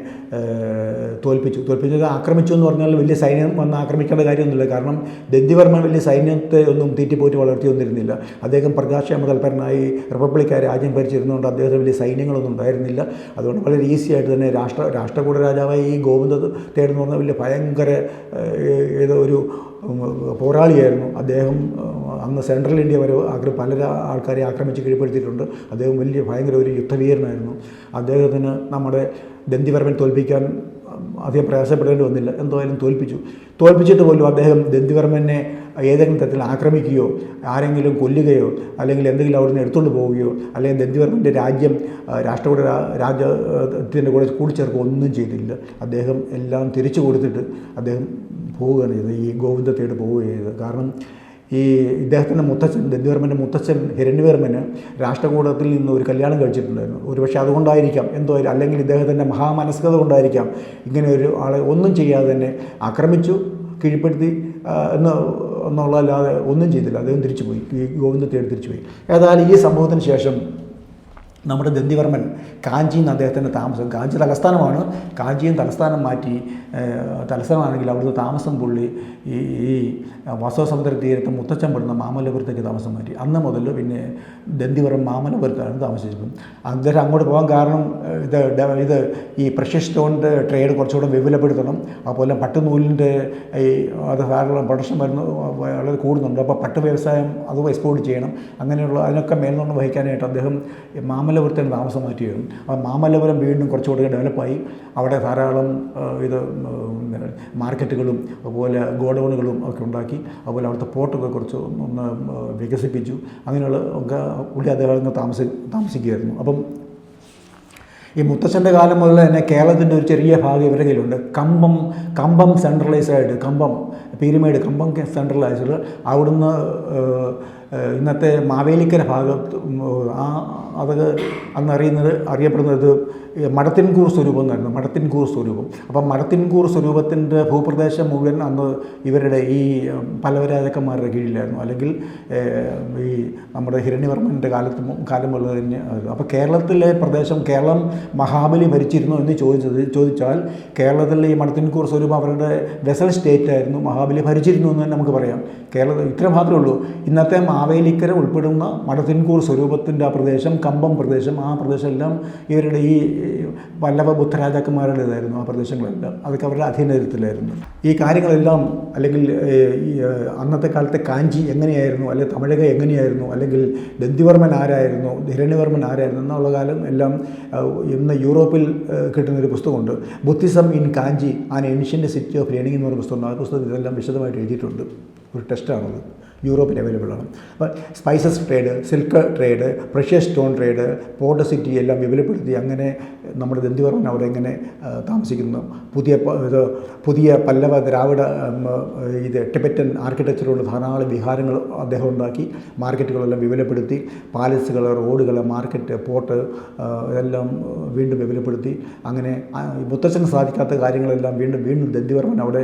തോൽപ്പിച്ചത് ആക്രമിച്ചു എന്ന് പറഞ്ഞാൽ വലിയ സൈന്യം വന്ന് ആക്രമിക്കേണ്ട കാര്യമൊന്നുമില്ല. കാരണം ദന്തിവർമ്മൻ വലിയ സൈന്യത്തെ ഒന്നും തീറ്റിപ്പോറ്റി വളർത്തിയൊന്നിരുന്നില്ല. അദ്ദേഹം പ്രകാശക്ഷേമ തൽപരനായി റിപ്പബ്ലിക്കായി രാജ്യം ഭരിച്ചിരുന്നതുകൊണ്ട് അദ്ദേഹത്തിന് വലിയ സൈന്യങ്ങളൊന്നും ഉണ്ടായിരുന്നില്ല. അതുകൊണ്ട് വളരെ ഈസി ആയിട്ട് തന്നെ രാഷ്ട്രകൂട രാജാവായ ഈ ഗോവിന്ദ തേർഡ് എന്ന് പറഞ്ഞാൽ വലിയ ഭയങ്കര ഏതോ ഒരു പോരാളിയായിരുന്നു. അദ്ദേഹം അന്ന് സെൻട്രൽ ഇന്ത്യ വരെ പല ആൾക്കാരെ ആക്രമിച്ച് കീഴ്പ്പെടുത്തിയിട്ടുണ്ട്. അദ്ദേഹം ഭയങ്കര ഒരു യുദ്ധവീരനായിരുന്നു. അദ്ദേഹത്തിന് നമ്മുടെ ദന്തിവർമ്മൻ തോൽപ്പിക്കാൻ അധികം പ്രയാസപ്പെടേണ്ടി വന്നില്ല. എന്തായാലും തോൽപ്പിച്ചിട്ട് പോലും അദ്ദേഹം ദന്തിവർമ്മനെ ഏതെങ്കിലും തരത്തിൽ ആക്രമിക്കുകയോ ആരെങ്കിലും കൊല്ലുകയോ അല്ലെങ്കിൽ എന്തെങ്കിലും അവിടുന്ന് എടുത്തുകൊണ്ട് പോവുകയോ അല്ലെങ്കിൽ ദന്തിവർമ്മൻ്റെ രാജ്യം രാഷ്ട്രകൂട രാജ്യത്തിൻ്റെ കൂടെ കൂടിച്ചേർക്കുക ഒന്നും ചെയ്തില്ല. അദ്ദേഹം എല്ലാം തിരിച്ചു കൊടുത്തിട്ട് അദ്ദേഹം പോവുകയാണ് ചെയ്തത്. ഈ ഗോവിന്ദ തേർഡ് പോവുകയാണ് ചെയ്തത്. കാരണം ഈ ഇദ്ദേഹത്തിൻ്റെ ദന്തിവർമ്മൻ്റെ മുത്തച്ഛൻ ഹിരണ്യവർമ്മന് രാഷ്ട്രകൂടത്തിൽ നിന്ന് ഒരു കല്യാണം കഴിച്ചിട്ടുണ്ടായിരുന്നു. ഒരുപക്ഷെ അതുകൊണ്ടായിരിക്കാം അല്ലെങ്കിൽ ഇദ്ദേഹത്തിൻ്റെ മഹാമനസ്കത കൊണ്ടായിരിക്കാം ഇങ്ങനെ ഒരു ആളെ ഒന്നും ചെയ്യാതെ തന്നെ ആക്രമിച്ചു കീഴ്പ്പെടുത്തി എന്നുള്ളതല്ലാതെ ഒന്നും ചെയ്തില്ല. അദ്ദേഹം തിരിച്ചുപോയി. ഈ ഗോവിന്ദ തേർഡ് തിരിച്ചുപോയി. ഏതായാലും ഈ സംഭവത്തിന് ശേഷം നമ്മുടെ ദന്തിവർമ്മൻ കാഞ്ചിയിൽ നിന്ന് അദ്ദേഹത്തിൻ്റെ താമസം, കാഞ്ചി തലസ്ഥാനമാണ്, കാഞ്ചിയും തലസ്ഥാനം മാറ്റി, തലസ്ഥാനമാണെങ്കിൽ അവിടുത്തെ താമസം പുള്ളി ഈ വാസവസമുദ്ര തീരത്ത് മുത്തച്ഛൻ പെടുന്ന മാമല്ലപുരത്തേക്ക് താമസം മാറ്റി. അന്ന് മുതൽ പിന്നെ ദന്തിവർമ്മൻ മാമല്ലപുരത്താണ് താമസിച്ചത്. അദ്ദേഹം അങ്ങോട്ട് പോകാൻ കാരണം ഇത് ഈ പ്രഷ്യസ് സ്റ്റോണിൻ്റെ ട്രേഡ് കുറച്ചുകൂടെ വിപുലപ്പെടുത്തണം. അതുപോലെ പട്ടുനൂലിൻ്റെ അത് ധാരാളം പ്രൊഡക്ഷൻ വളരെ കൂടുന്നുണ്ട്. അപ്പോൾ പട്ട് വ്യവസായം അത് എക്സ്പോർട്ട് ചെയ്യണം. അങ്ങനെയുള്ള അതിനൊക്കെ മേൽനോട്ടം വഹിക്കാനായിട്ട് അദ്ദേഹം മാമല്ലപുരത്തിന് താമസം മാറ്റുകയാണ്. അപ്പോൾ മാമല്ലപുരം വീണ്ടും കുറച്ചുകൂടി ഡെവലപ്പായി. അവിടെ ധാരാളം മാർക്കറ്റുകളും അതുപോലെ ഗോഡൗണുകളും ഒക്കെ ഉണ്ടാക്കി. അതുപോലെ അവിടുത്തെ പോർട്ടൊക്കെ കുറച്ച് ഒന്ന് വികസിപ്പിച്ചു. അങ്ങനെയുള്ള ഒക്കെ പുള്ളി അദ്ദേഹം താമസിക്കുകയായിരുന്നു. അപ്പം ഈ മുത്തച്ഛൻ്റെ കാലം മുതൽ തന്നെ കേരളത്തിൻ്റെ ഒരു ചെറിയ ഭാഗം ഇവരുടെ കയ്യിലുണ്ട്. കമ്പം സെൻട്രലൈസ്ഡ് പിരമിഡ് കമ്പം സെൻട്രലൈസ്ഡ് അവിടുന്ന് ഇന്നത്തെ മാവേലിക്കര ഭാഗത്ത് അതൊക്കെ അന്ന് അറിയപ്പെടുന്നത് മടത്തിൻകൂർ സ്വരൂപം എന്നായിരുന്നു. മടത്തിൻകൂർ സ്വരൂപം. അപ്പം മടത്തിൻകൂർ സ്വരൂപത്തിൻ്റെ ഭൂപ്രദേശം മുഴുവൻ അന്ന് ഇവരുടെ ഈ പല്ലവ രാജാക്കന്മാരുടെ കീഴിലായിരുന്നു. അല്ലെങ്കിൽ ഈ നമ്മുടെ ഹിരണ്യവർമ്മൻ്റെ കാലം മുതൽ തന്നെ. അപ്പോൾ കേരളത്തിലെ പ്രദേശം കേരളം മഹാബലി ഭരിച്ചിരുന്നു എന്ന് ചോദിച്ചാൽ കേരളത്തിലെ ഈ മടത്തിൻകൂർ സ്വരൂപം അവരുടെ വെസൽ സ്റ്റേറ്റ് ആയിരുന്നു. മഹാബലി ഭരിച്ചിരുന്നു എന്ന് തന്നെ നമുക്ക് പറയാം. കേരളത്തിൽ ഇത്ര മാത്രമേ ഉള്ളൂ. ഇന്നത്തെ മാവേലിക്കര ഉൾപ്പെടുന്ന മടത്തിൻകൂർ സ്വരൂപത്തിൻ്റെ ആ പ്രദേശം, കമ്പം പ്രദേശം, ആ പ്രദേശം എല്ലാം ഇവരുടെ ഈ പല്ലവ ബുദ്ധരാജാക്കന്മാരുടേതായിരുന്നു. ആ പ്രദേശങ്ങളെല്ലാം അതൊക്കെ അവരുടെ അധീനത്തിലായിരുന്നു. ഈ കാര്യങ്ങളെല്ലാം അല്ലെങ്കിൽ അന്നത്തെ കാലത്തെ കാഞ്ചി എങ്ങനെയായിരുന്നു, അല്ലെങ്കിൽ തമിഴക എങ്ങനെയായിരുന്നു, അല്ലെങ്കിൽ ദന്തിവർമ്മൻ ആരായിരുന്നു, ഹിരണ്യവർമ്മൻ ആരായിരുന്നു എന്നുള്ള കാലം എല്ലാം ഇന്ന് യൂറോപ്പിൽ കിട്ടുന്നൊരു പുസ്തകമുണ്ട്. Buddhism in Kanchi an ancient city of learning എന്ന് പറയുന്ന പുസ്തകമുണ്ട്. ആ പുസ്തകത്തിൽ ഇതെല്ലാം വിശദമായിട്ട് എഴുതിയിട്ടുണ്ട്. ഒരു ടെസ്റ്റാണത്. യൂറോപ്പിൽ അവൈലബിൾ ആണ്. അപ്പോൾ spices trade, silk trade, precious stone trade, port city എല്ലാം വിപുലപ്പെടുത്തി അങ്ങനെ നമ്മുടെ ദന്തിവർമ്മൻ അവിടെ ഇങ്ങനെ താമസിക്കുന്നു. പുതിയ പല്ലവ ദ്രാവിഡ ടിബറ്റൻ ആർക്കിടെക്ചറുള്ള ധാരാളം വിഹാരങ്ങൾ അദ്ദേഹം ഉണ്ടാക്കി. മാർക്കറ്റുകളെല്ലാം വിപുലപ്പെടുത്തി. പാലസുകൾ, റോഡുകൾ, മാർക്കറ്റ്, പോർട്ട് ഇതെല്ലാം വീണ്ടും വിപുലപ്പെടുത്തി. അങ്ങനെ മുത്തച്ഛന് സാധിക്കാത്ത കാര്യങ്ങളെല്ലാം വീണ്ടും ദന്തിവർമ്മൻ അവിടെ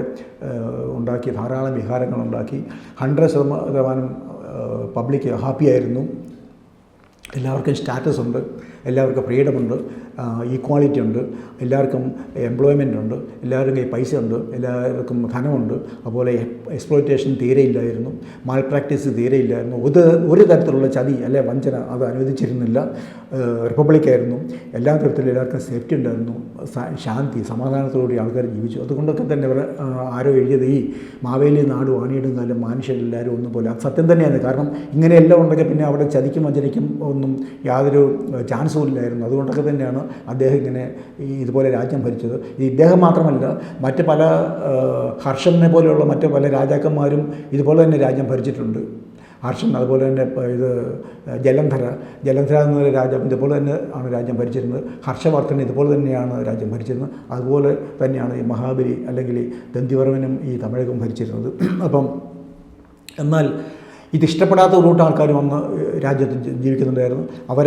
ഉണ്ടാക്കി. ധാരാളം വിഹാരങ്ങളുണ്ടാക്കി. 100% പബ്ലിക് ഹാപ്പിയായിരുന്നു. എല്ലാവർക്കും സ്റ്റാറ്റസ് ഉണ്ട്, എല്ലാവർക്കും ഫ്രീഡമുണ്ട്, ഈക്വാളിറ്റി ഉണ്ട്, എല്ലാവർക്കും എംപ്ലോയ്മെൻ്റ് ഉണ്ട്, എല്ലാവർക്കും പൈസ ഉണ്ട്, എല്ലാവർക്കും ധനമുണ്ട്. അതുപോലെ എക്സ്പ്ലോയിറ്റേഷൻ തീരെ ഇല്ലായിരുന്നു, മാൽ പ്രാക്ടീസ് തീരെ ഇല്ലായിരുന്നു. ഒരു തരത്തിലുള്ള ചതി അല്ലെ വഞ്ചന അത് അനുവദിച്ചിരുന്നില്ല. റിപ്പബ്ലിക്കായിരുന്നു. എല്ലാ തരത്തിലും എല്ലാവർക്കും സേഫ്റ്റി ഉണ്ടായിരുന്നു. ശാന്തി, സമാധാനത്തോടുകൂടി ആൾക്കാർ ജീവിച്ചു. അതുകൊണ്ടൊക്കെ തന്നെ അവർ ആരോ എഴുതിയത് ഈ മാവേലി നാട് വാണിയിടും കാലം മനുഷ്യരെല്ലാവരും ഒന്നുപോലെ. അത് സത്യം തന്നെയാണ്. കാരണം ഇങ്ങനെയെല്ലാം ഉണ്ടെങ്കിൽ പിന്നെ അവിടെ ചതിക്കും വഞ്ചനയ്ക്കും ഒന്നും യാതൊരു ചാൻസും ഇല്ലായിരുന്നു. അതുകൊണ്ടൊക്കെ തന്നെയാണ് അദ്ദേഹം ഇങ്ങനെ ഇതുപോലെ രാജ്യം ഭരിച്ചത്. ഇദ്ദേഹം മാത്രമല്ല, മറ്റ് പല ഹർഷനെ പോലെയുള്ള മറ്റ് പല രാജാക്കന്മാരും ഇതുപോലെ തന്നെ രാജ്യം ഭരിച്ചിട്ടുണ്ട്. ഹർഷൻ, അതുപോലെ തന്നെ ജലന്ധര എന്നൊരു രാജ്യം ഇതുപോലെ തന്നെ ആണ് രാജ്യം ഭരിച്ചിരുന്നത്. ഹർഷവർദ്ധൻ ഇതുപോലെ തന്നെയാണ് രാജ്യം ഭരിച്ചിരുന്നത്. അതുപോലെ തന്നെയാണ് ഈ മഹാബലി അല്ലെങ്കിൽ ദന്തിവർമ്മനും ഈ തമിഴകം ഭരിച്ചിരുന്നത്. അപ്പം എന്നാൽ ഇതിഷ്ടപ്പെടാത്ത ഒരു കൂട്ടം ആൾക്കാർ വന്ന് രാജ്യത്ത് ജീവിക്കുന്നുണ്ടായിരുന്നു. അവർ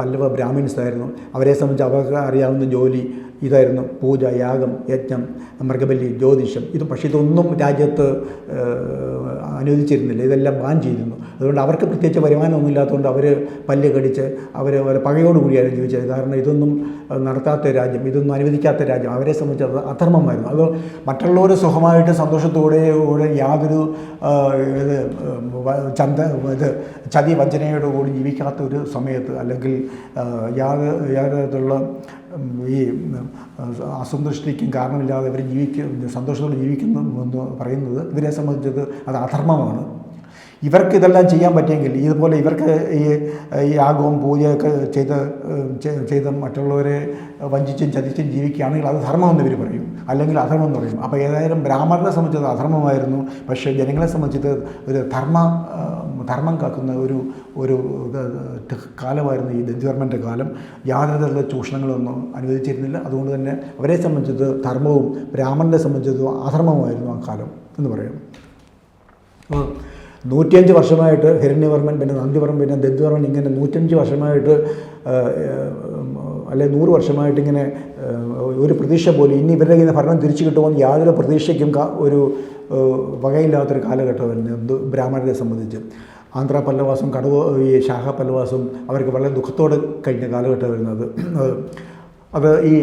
പല്ലവ ബ്രാഹ്മിൻസ് ആയിരുന്നു. അവരെ സംബന്ധിച്ച് അവർക്ക് അറിയാവുന്ന ജോലി ഇതായിരുന്നു: പൂജ, യാഗം, യജ്ഞം, മൃഗബലി, ജ്യോതിഷം. പക്ഷേ ഇതൊന്നും രാജ്യത്ത് അനുവദിച്ചിരുന്നില്ല. ഇതെല്ലാം ബാൻ ചെയ്തിരുന്നു. അതുകൊണ്ട് അവർക്ക് പ്രത്യേകിച്ച് വരുമാനമൊന്നും ഇല്ലാത്തതുകൊണ്ട് അവർ പല്ല് കടിച്ച് അവർ പകയോടുകൂടിയാണ് ജീവിച്ചത്. കാരണം ഇതൊന്നും നടത്താത്ത രാജ്യം, ഇതൊന്നും അനുവദിക്കാത്ത രാജ്യം അവരെ സംബന്ധിച്ച് അത് അധർമ്മമായിരുന്നു. അത് മറ്റുള്ളവർ സുഖമായിട്ട് സന്തോഷത്തോടെ യാതൊരു ചതി വഞ്ചനയോടുകൂടി ജീവിക്കാത്ത ഒരു സമയത്ത്, അല്ലെങ്കിൽ യാതൊരുള്ള ഈ അസന്തുഷ്ടിക്കും കാരണമില്ലാതെ ഇവർ സന്തോഷത്തോടെ ജീവിക്കുന്നു എന്ന് പറയുന്നത് ഇവരെ സംബന്ധിച്ചത് അത് അധർമ്മമാണ്. ഇവർക്ക് ഇതെല്ലാം ചെയ്യാൻ പറ്റിയെങ്കിൽ, ഇതുപോലെ ഇവർക്ക് ഈ യാഗവും പൂജയൊക്കെ ചെയ്ത് മറ്റുള്ളവരെ വഞ്ചിച്ചും ചതിച്ചും ജീവിക്കുകയാണെങ്കിൽ അത് ധർമ്മമെന്ന് ഇവർ പറയും, അല്ലെങ്കിൽ അധർമ്മം എന്ന് പറയും. അപ്പോൾ ഏതായാലും ബ്രാഹ്മണരെ സംബന്ധിച്ചത് അധർമ്മമായിരുന്നു. പക്ഷേ ജനങ്ങളെ സംബന്ധിച്ചത് ഒരു ധർമ്മം കാക്കുന്ന ഒരു കാലമായിരുന്നു ഈ ദന്തിവർമ്മൻ്റെ കാലം. യാതൊരു തരത്തിലുള്ള ചൂഷണങ്ങളൊന്നും അനുവദിച്ചിരുന്നില്ല. അതുകൊണ്ട് തന്നെ അവരെ സംബന്ധിച്ചത് ധർമ്മവും ബ്രാഹ്മണനെ സംബന്ധിച്ചത് അധർമ്മമായിരുന്നു ആ കാലം എന്ന് പറയും. 105 വർഷമായിട്ട് ഹിരണ്യവർമ്മൻ, പിന്നെ നന്ദിവർമ്മൻ, പിന്നെ ദന്തിവർമ്മൻ, ഇങ്ങനെ 105 വർഷമായിട്ട് അല്ലെ 100 വർഷമായിട്ട് ഇങ്ങനെ ഒരു പ്രതീക്ഷ പോലും ഇനി ഇവരുടെ ഇങ്ങനെ ഭരണം തിരിച്ചു കിട്ടുമെന്ന് യാതൊരു പ്രതീക്ഷയ്ക്കും ഒരു വകയില്ലാത്തൊരു കാലഘട്ടമായിരുന്നു ബ്രാഹ്മണരെ സംബന്ധിച്ച്. ആന്ധ്ര പല്ലവാസം, ഈ ശാഖ പല്ലവാസം അവർക്ക് വളരെ ദുഃഖത്തോടെ കഴിഞ്ഞ കാലഘട്ടമായിരുന്നത്. അത് ഈ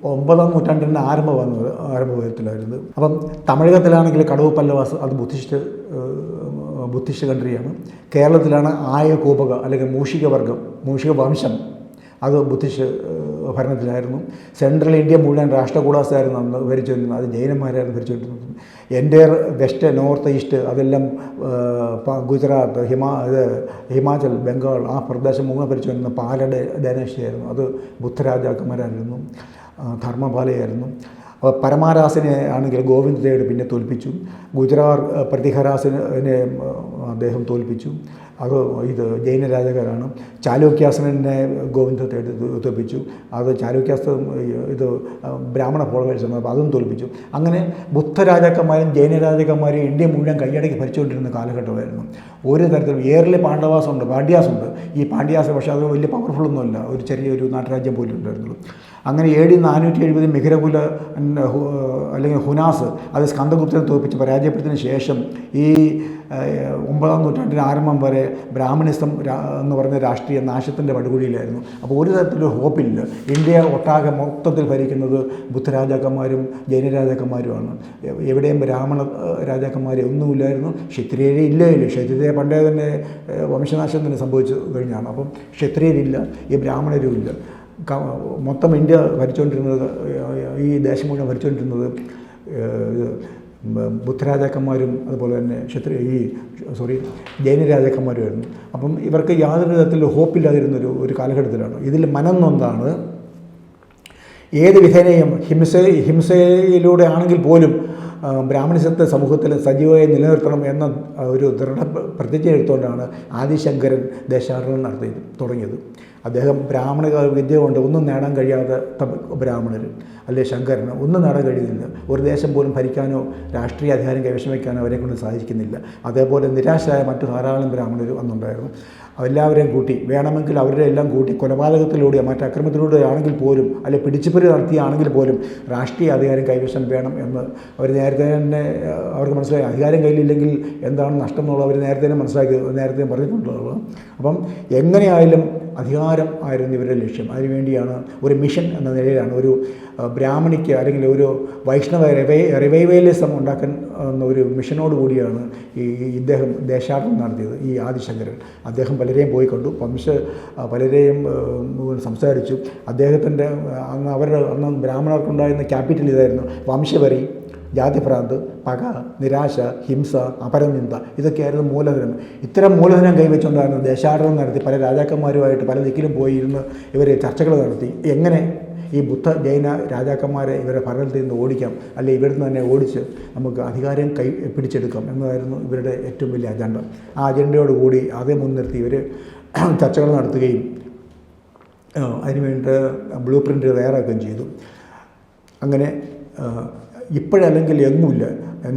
9ാം നൂറ്റാണ്ടിൻ്റെ ആരംഭത്തിലായിരുന്നു. അപ്പം തമിഴകത്തിലാണെങ്കിൽ കടവ് പല്ലവാസ് അത് ബുദ്ധിസ്റ്റ് കൺട്രിയാണ്. കേരളത്തിലാണ് ആയകൂപക അല്ലെങ്കിൽ മൂഷിക വംശം, അത് ബുദ്ധിസ്റ്റ് ഭരണത്തിലായിരുന്നു. സെൻട്രൽ ഇന്ത്യ മുഴുവൻ രാഷ്ട്രകൂടാസായിരുന്നു അന്ന് ഭരിച്ചുകൊണ്ടിരുന്നത്. അത് ജൈനന്മാരായിരുന്നു ഭരിച്ചുകൊണ്ടിരുന്നത്. എൻ്റെ വെസ്റ്റ്, നോർത്ത്, ഈസ്റ്റ് അതെല്ലാം ഗുജറാത്ത്, ഹിമാചൽ, ബംഗാൾ ആ പ്രദേശം മുഴുവൻ ഭരിച്ചുകൊണ്ടിരുന്ന പാലട ഡൈനാസ്റ്റിയായിരുന്നു. അത് ബുദ്ധരാജാക്കന്മാരായിരുന്നു. ധർമ്മപാലയായിരുന്നു. പരമാരാസിനെ ആണെങ്കിൽ ഗോവിന്ദദേവ് പിന്നെ തോൽപ്പിച്ചു. ഗുജറാത്ത് പ്രതിഹരാസിനെ അദ്ദേഹം തോൽപ്പിച്ചു. അത് ജൈന രാജാക്കാരാണ്. ചാലൂക്യാസനെ ഗോവിന്ദദേവ് തോൽപ്പിച്ചു. അത് ചാലൂക്യാസ് ബ്രാഹ്മണ ഫോളോവേഴ്സാണ്, അപ്പോൾ അതും തോൽപ്പിച്ചു. അങ്ങനെ ബുദ്ധരാജാക്കന്മാരും ജൈന രാജാക്കന്മാരും ഇന്ത്യ മുഴുവൻ കൈയടക്കി ഭരിച്ചുകൊണ്ടിരുന്ന കാലഘട്ടമായിരുന്നു. ഒരു തരത്തിലും ഏറിലെ പാണ്ഡ്യാസുണ്ട്. ഈ പാണ്ഡ്യാസ് പക്ഷേ അത് വലിയ പവർഫുള്ളൊന്നുമല്ല, ഒരു ചെറിയൊരു നാട്ടുരാജ്യം പോലും ഉണ്ടായിരുന്നുള്ളൂ. അങ്ങനെ AD 470 മിഹിരകുല അല്ലെങ്കിൽ ഹുനാസ് അത് സ്കന്ദഗുപ്തനെ തോൽപ്പിച്ച് പരാജയപ്പെടുത്തിയതിന് ശേഷം ഈ 9ാം നൂറ്റാണ്ടിന് ആരംഭം വരെ ബ്രാഹ്മണിസം എന്ന് പറയുന്ന രാഷ്ട്രീയ നാശത്തിൻ്റെ പടുകുഴിയിലായിരുന്നു. അപ്പോൾ ഒരു തരത്തിലൊരു ഹോപ്പില്ല. ഇന്ത്യ ഒട്ടാകെ മൊത്തത്തിൽ ഭരിക്കുന്നത് ബുദ്ധരാജാക്കന്മാരും ജൈന രാജാക്കന്മാരുമാണ്. എവിടെയും ബ്രാഹ്മണ രാജാക്കന്മാരെ ഒന്നുമില്ലായിരുന്നു. ക്ഷത്രിയരെ ഇല്ല. ക്ഷത്രിയരെ പണ്ടേ തന്നെ വംശനാശം തന്നെ സംഭവിച്ചു കഴിഞ്ഞാണ്. അപ്പം ക്ഷത്രിയരില്ല, ഈ ബ്രാഹ്മണരും ഇല്ല. മൊത്തം ഇന്ത്യ ഭരിച്ചുകൊണ്ടിരുന്നത്, ഈ ദേശം മുഴുവൻ ഭരിച്ചുകൊണ്ടിരുന്നത് ബുദ്ധരാജാക്കന്മാരും അതുപോലെ തന്നെ ജൈന രാജാക്കന്മാരുമായിരുന്നു. അപ്പം ഇവർക്ക് യാതൊരു വിധത്തിലും ഹോപ്പില്ലാതിരുന്നൊരു ഒരു കാലഘട്ടത്തിലാണ്. ഇതിൽ മനംനൊന്താണ് ഏത് വിധേനയും ഹിംസയിലൂടെ ആണെങ്കിൽ പോലും ബ്രാഹ്മണിസത്തെ സമൂഹത്തിൽ സജീവമായി നിലനിർത്തണം എന്ന ഒരു ദൃഢ പ്രതിജ്ഞ എടുത്തുകൊണ്ടാണ് ആദിശങ്കരൻ ദേശാടനം തുടങ്ങിയത്. അദ്ദേഹം ബ്രാഹ്മണ വിദ്യ കൊണ്ട് ഒന്നും നേടാൻ കഴിയാത്ത ബ്രാഹ്മണർ അല്ലെ ശങ്കരന് ഒന്നും നേടാൻ കഴിയുന്നില്ല. ഒരു ദേശം പോലും ഭരിക്കാനോ രാഷ്ട്രീയ അധികാരം കൈവശം വയ്ക്കാനോ അവരെ കൊണ്ട് സാധിക്കുന്നില്ല. അതേപോലെ നിരാശരായ മറ്റു ധാരാളം ബ്രാഹ്മണർ അന്നുണ്ടായിരുന്നു. എല്ലാവരെയും കൂട്ടി വേണമെങ്കിൽ അവരുടെ എല്ലാം കൂട്ടി കൊലപാതകത്തിലൂടെ മറ്റക്രമത്തിലൂടെ ആണെങ്കിൽ പോലും അല്ലെ പിടിച്ചുപറി നടത്തിയാണെങ്കിൽ പോലും രാഷ്ട്രീയ അധികാരം കൈവശം വേണം എന്ന് അവർ നേരത്തെ തന്നെ അവർക്ക് മനസ്സിലായി. അധികാരം കയ്യിലില്ലെങ്കിൽ എന്താണ് നഷ്ടം എന്നുള്ളത് അവർ നേരത്തെ തന്നെ നേരത്തെ പറഞ്ഞിട്ടുള്ളത്. അപ്പം എങ്ങനെയായാലും അധികാരം ആയിരുന്നു ഇവരുടെ ലക്ഷ്യം. അതിനുവേണ്ടിയാണ് ഒരു മിഷൻ എന്ന നിലയിലാണ് ഒരു ബ്രാഹ്മണിക്ക് അല്ലെങ്കിൽ ഒരു വൈഷ്ണവ റിവൈവലിസം ഉണ്ടാക്കാൻ ഒരു മിഷനോട് കൂടിയാണ് ഇദ്ദേഹം ദേശാടനം നടത്തിയത്. ഈ ആദിശങ്കരൻ അദ്ദേഹം പലരെയും പോയി കണ്ടു, പലരെയും സംസാരിച്ചു. അദ്ദേഹത്തിൻ്റെ അന്ന് ബ്രാഹ്മണർക്കുണ്ടായിരുന്ന ക്യാപിറ്റൽ ഇതായിരുന്നു: വംശവരി, ജാതിഭ്രാന്ത്, പക, നിരാശ, ഹിംസ, അപരനിന്ദ, ഇതൊക്കെയായിരുന്നു മൂലധനം. ഇത്തരം മൂലധനം കൈവച്ചുകൊണ്ടായിരുന്നു ദേശാടനം നടത്തി പല രാജാക്കന്മാരുമായിട്ട് പല ദിക്കിലും പോയിരുന്ന് ഇവർ ചർച്ചകൾ നടത്തി. എങ്ങനെ ഈ ബുദ്ധ ജൈന രാജാക്കന്മാരെ ഇവരുടെ ഭരണത്തിൽ നിന്ന് ഓടിക്കാം, അല്ലെ ഇവിടുന്ന് തന്നെ ഓടിച്ച് നമുക്ക് അധികാരം പിടിച്ചെടുക്കാം എന്നതായിരുന്നു ഇവരുടെ ഏറ്റവും വലിയ അജണ്ട. ആ അജണ്ടയോടുകൂടി അതേ മുൻനിർത്തി ഇവർ ചർച്ചകൾ നടത്തുകയും അതിനുവേണ്ടി ബ്ലൂ പ്രിൻ്റ് തയ്യാറാക്കുകയും ചെയ്തു. അങ്ങനെ ഇപ്പോഴല്ലെങ്കിൽ എങ്ങുമില്ല,